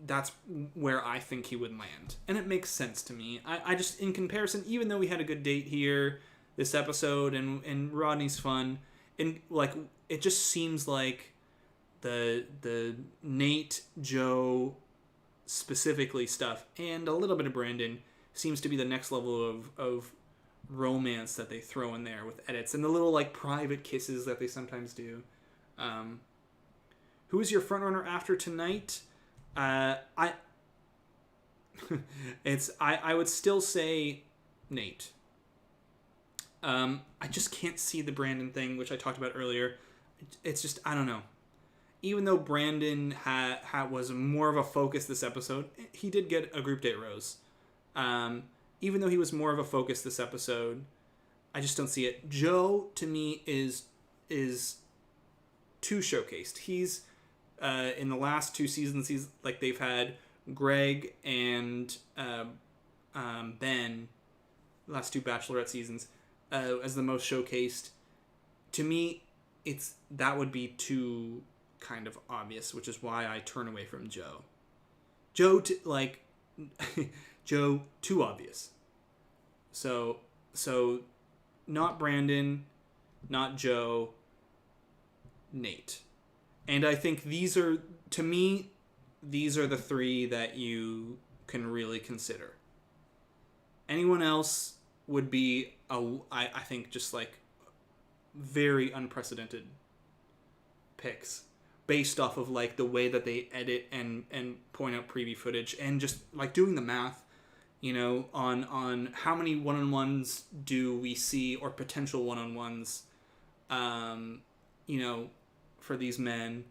that's where I think he would land, and it makes sense to me. I just, in comparison, even though we had a good date here this episode, and Rodney's fun, and like it just seems like the Nate, Joe specifically stuff, and a little bit of Brandon seems to be the next level of romance that they throw in there with edits and the little like private kisses that they sometimes do. Who is your frontrunner after tonight? I would still say Nate. I just can't see the Brandon thing, which I talked about earlier. It's just, I don't know. Even though Brandon was more of a focus this episode, he did get a group date rose. Even though he was more of a focus this episode, I just don't see it. Joe, to me, is too showcased. He's in the last 2 seasons, he's like they've had Greg and Ben, the last 2 Bachelorette seasons, as the most showcased. To me, that would be too kind of obvious, which is why I turn away from Joe. Joe, Joe, too obvious. So not Brandon, not Joe, Nate. And I think these are the 3 that you can really consider. Anyone else would be, I think, just like very unprecedented picks based off of like the way that they edit and point out preview footage and just like doing the math, on how many one-on-ones do we see, or potential one-on-ones, for these men.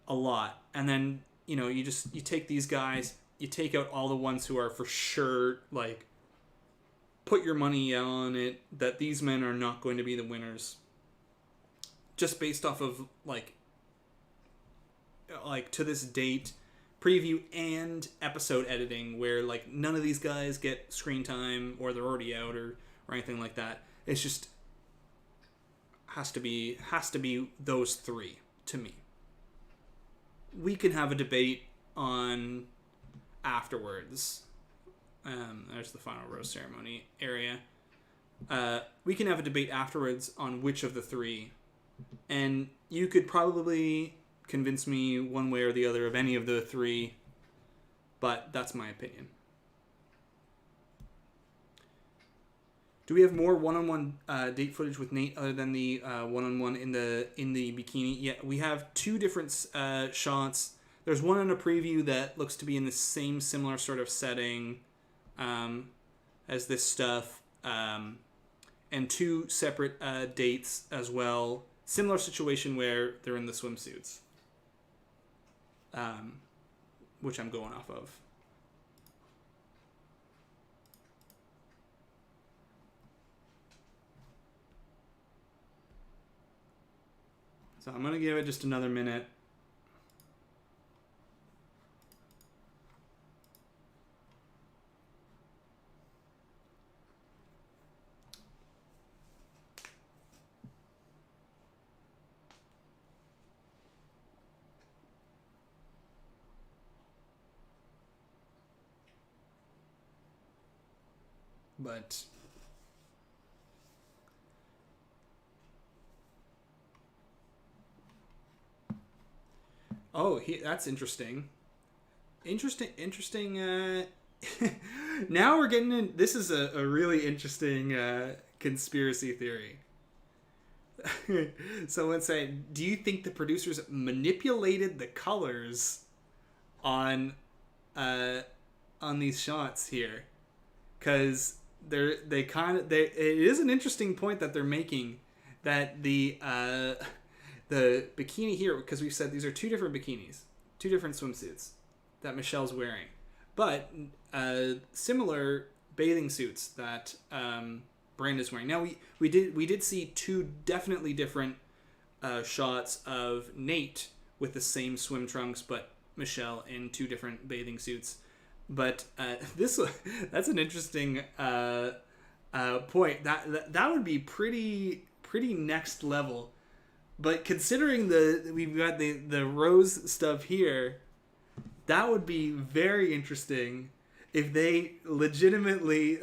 A lot. And then, you take these guys, you take out all the ones who are for sure, like, put your money on it that these men are not going to be the winners, just based off of like to this date preview and episode editing, where like none of these guys get screen time or they're already out or anything like that. It's just has to be those 3 to me. We can have a debate on afterwards. There's the final rose ceremony area. We can have a debate afterwards on which of the 3, and you could probably convince me one way or the other of any of the 3, but that's my opinion. Do we have more one-on-one date footage with Nate other than the one-on-one in the bikini? Yeah, we have 2 different shots. There's one in a preview that looks to be in the same similar sort of setting as this stuff, and 2 separate dates as well. Similar situation where they're in the swimsuits, which I'm going off of. So I'm going to give it just another minute. But that's interesting. Now we're getting in. This is a really interesting conspiracy theory. Someone said, do you think the producers manipulated the colors on these shots here? Because it is an interesting point that they're making, that the bikini here, because we've said these are 2 different bikinis, 2 different swimsuits that Michelle's wearing. but similar bathing suits that Brandon's wearing. Now we did see two definitely different shots of Nate with the same swim trunks, but Michelle in two different bathing suits. But that's an interesting point. That would be pretty next level. But considering we've got the rose stuff here, that would be very interesting if they legitimately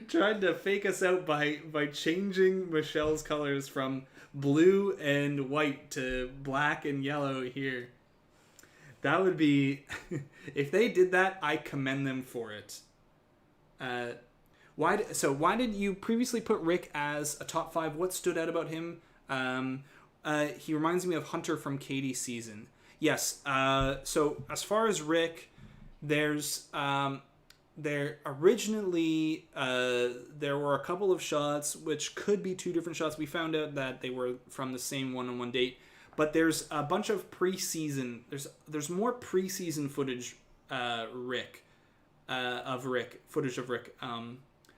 tried to fake us out by changing Michelle's colors from blue and white to black and yellow here. That would be... If they did that, I commend them for it. Why did you previously put Rick as a top 5? What stood out about him? He reminds me of Hunter from Katie's season. Yes. So as far as Rick, there's there originally there were a couple of shots which could be two different shots. We found out that they were from the same one-on-one date, but there's a bunch of preseason. There's more preseason footage footage of Rick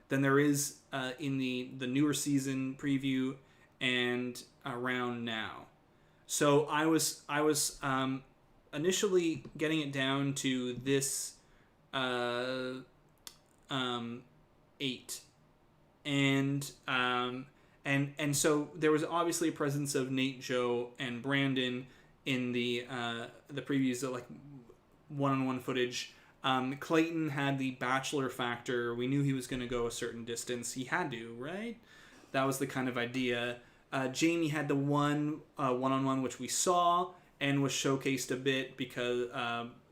than there is in the newer season preview and around now. So I was initially getting it down to this 8, and so there was obviously a presence of Nate, Joe, and Brandon in the previews, of like one-on-one footage. Clayton had the Bachelor factor. We knew he was going to go a certain distance. He had to, right? That was the kind of idea. Jamie had the one-on-one, which we saw and was showcased a bit because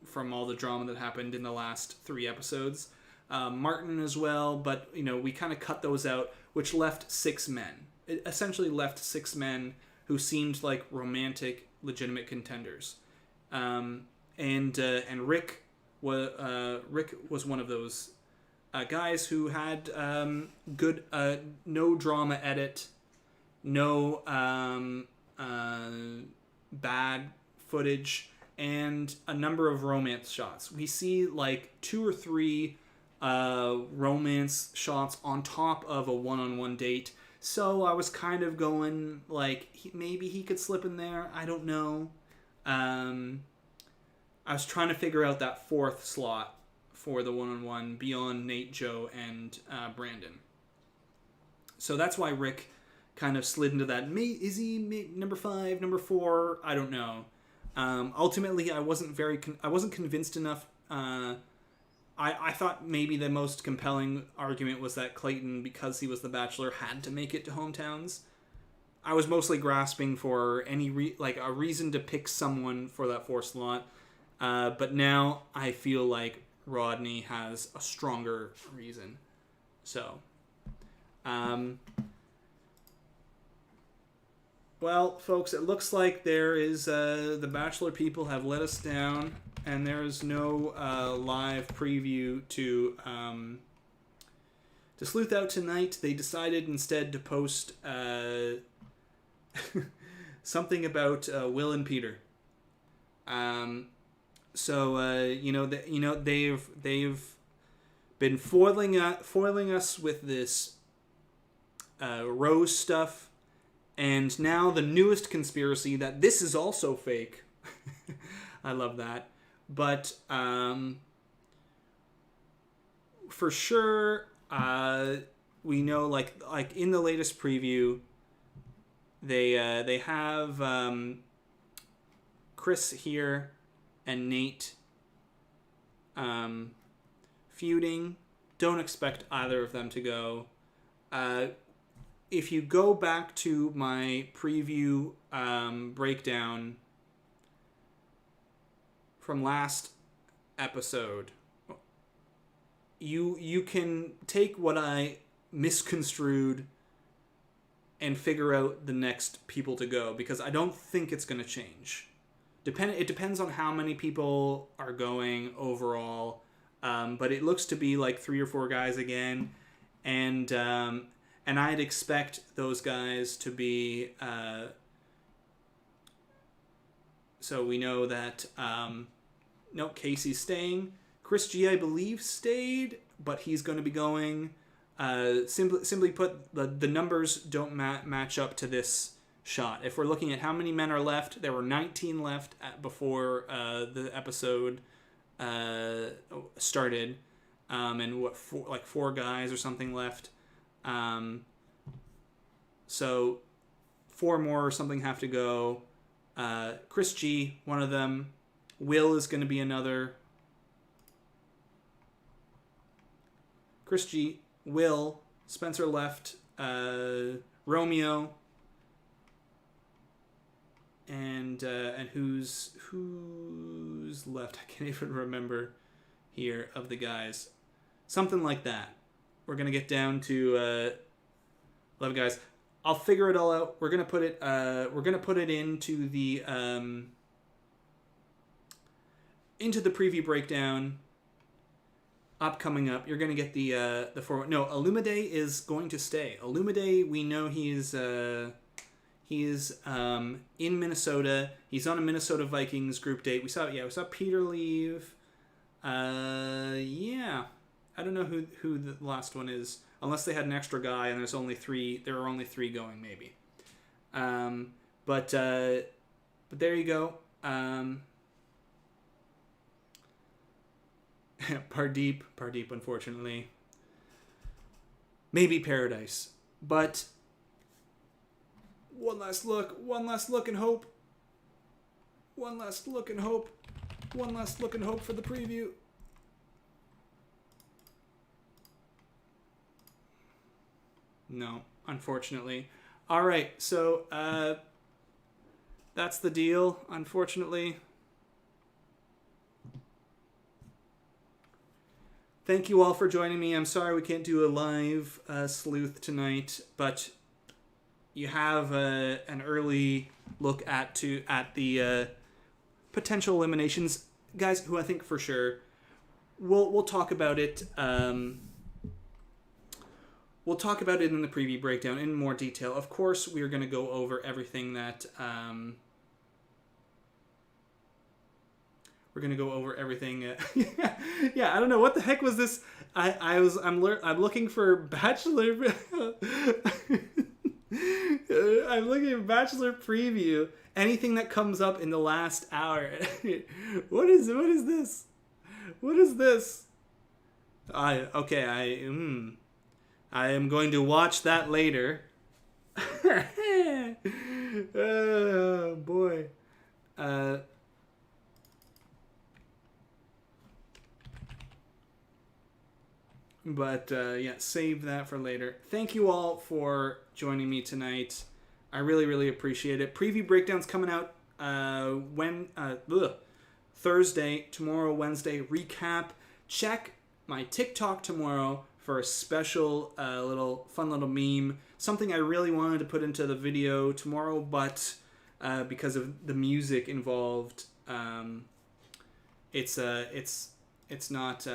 from all the drama that happened in the last 3 episodes. Martin as well, but we kind of cut those out, which left 6 men. It essentially left 6 men who seemed like romantic, legitimate contenders. And Rick was one of those guys who had good no drama edit, no bad footage, and a number of romance shots. We see like 2 or 3 romance shots on top of a one-on-one date. So I was kind of going like maybe he could slip in there. I don't know. I was trying to figure out that 4th slot for the one-on-one beyond Nate, Joe, and Brandon. So that's why Rick kind of slid into that. Is he number 5, number 4? I don't know. Ultimately, I wasn't convinced enough. I thought maybe the most compelling argument was that Clayton, because he was the Bachelor, had to make it to hometowns. I was mostly grasping for a reason to pick someone for that 4th slot. But now I feel like Rodney has a stronger reason. So, well, folks, it looks like there is the Bachelor people have let us down, and there is no live preview to sleuth out tonight. They decided instead to post something about Will and Peter. So they've been foiling us with this Rose stuff, and now the newest conspiracy that this is also fake. I love that, but for sure, we know like in the latest preview, they have Chris here and Nate feuding. Don't expect either of them to go. If you go back to my preview breakdown from last episode, you can take what I misconstrued and figure out the next people to go, because I don't think it's going to change. It depends on how many people are going overall, but it looks to be like 3 or 4 guys again, and I'd expect those guys to be. So we know that Casey's staying, Chris G, I believe, stayed, but he's going to be going. Simply put, the numbers don't match up to this shot. If we're looking at how many men are left, there were 19 left before the episode started, and four guys or something left. So 4 more or something have to go. Chris G, one of them. Will is going to be another. Chris G, Will, Spencer left, Romeo, and who's left? I can't even remember here of the guys. Something like that. We're gonna get down to 11 guys. I'll figure it all out. We're gonna put it into the preview breakdown. Coming up, you're gonna get the forward. No, Illumide is going to stay. Illumide, we know he's in Minnesota. He's on a Minnesota Vikings group date. We saw Peter leave. Yeah, I don't know who the last one is, unless they had an extra guy and there's only 3. There are only 3 going, maybe. But there you go. Pardeep, unfortunately. Maybe Paradise. But one last look and hope. One last look and hope for the preview. No, unfortunately. All right, so that's the deal, unfortunately. Thank you all for joining me. I'm sorry we can't do a live sleuth tonight, but you have an early look at the potential eliminations, guys. Who I think for sure we'll talk about it. We'll talk about it in the preview breakdown in more detail. Of course, we are going to go over everything that. We're gonna go over everything. Yeah, I don't know what the heck was this. I'm looking for Bachelor. I'm looking at Bachelor preview. Anything that comes up in the last hour. What is this? What is this? I am going to watch that later. Oh boy. But yeah, save that for later. Thank you all for joining me tonight. I really, really appreciate it. Preview breakdowns coming out Thursday, tomorrow, Wednesday. Recap. Check my TikTok tomorrow for a special fun little meme. Something I really wanted to put into the video tomorrow, but because of the music involved, it's not.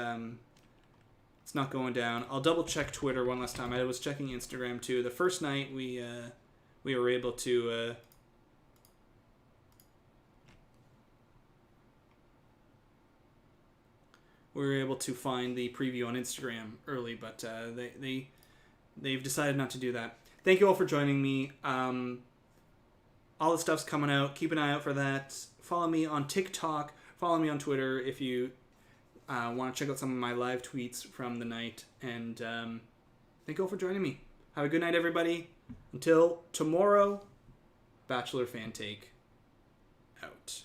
It's not going down. I'll double check Twitter one last time. I was checking Instagram too. The first night we were able to find the preview on Instagram early, but they've decided not to do that. Thank you all for joining me. All the stuff's coming out. Keep an eye out for that. Follow me on TikTok. Follow me on Twitter if you want to check out some of my live tweets from the night. And thank you all for joining me. Have a good night, everybody. Until tomorrow, Bachelor Fan Take out.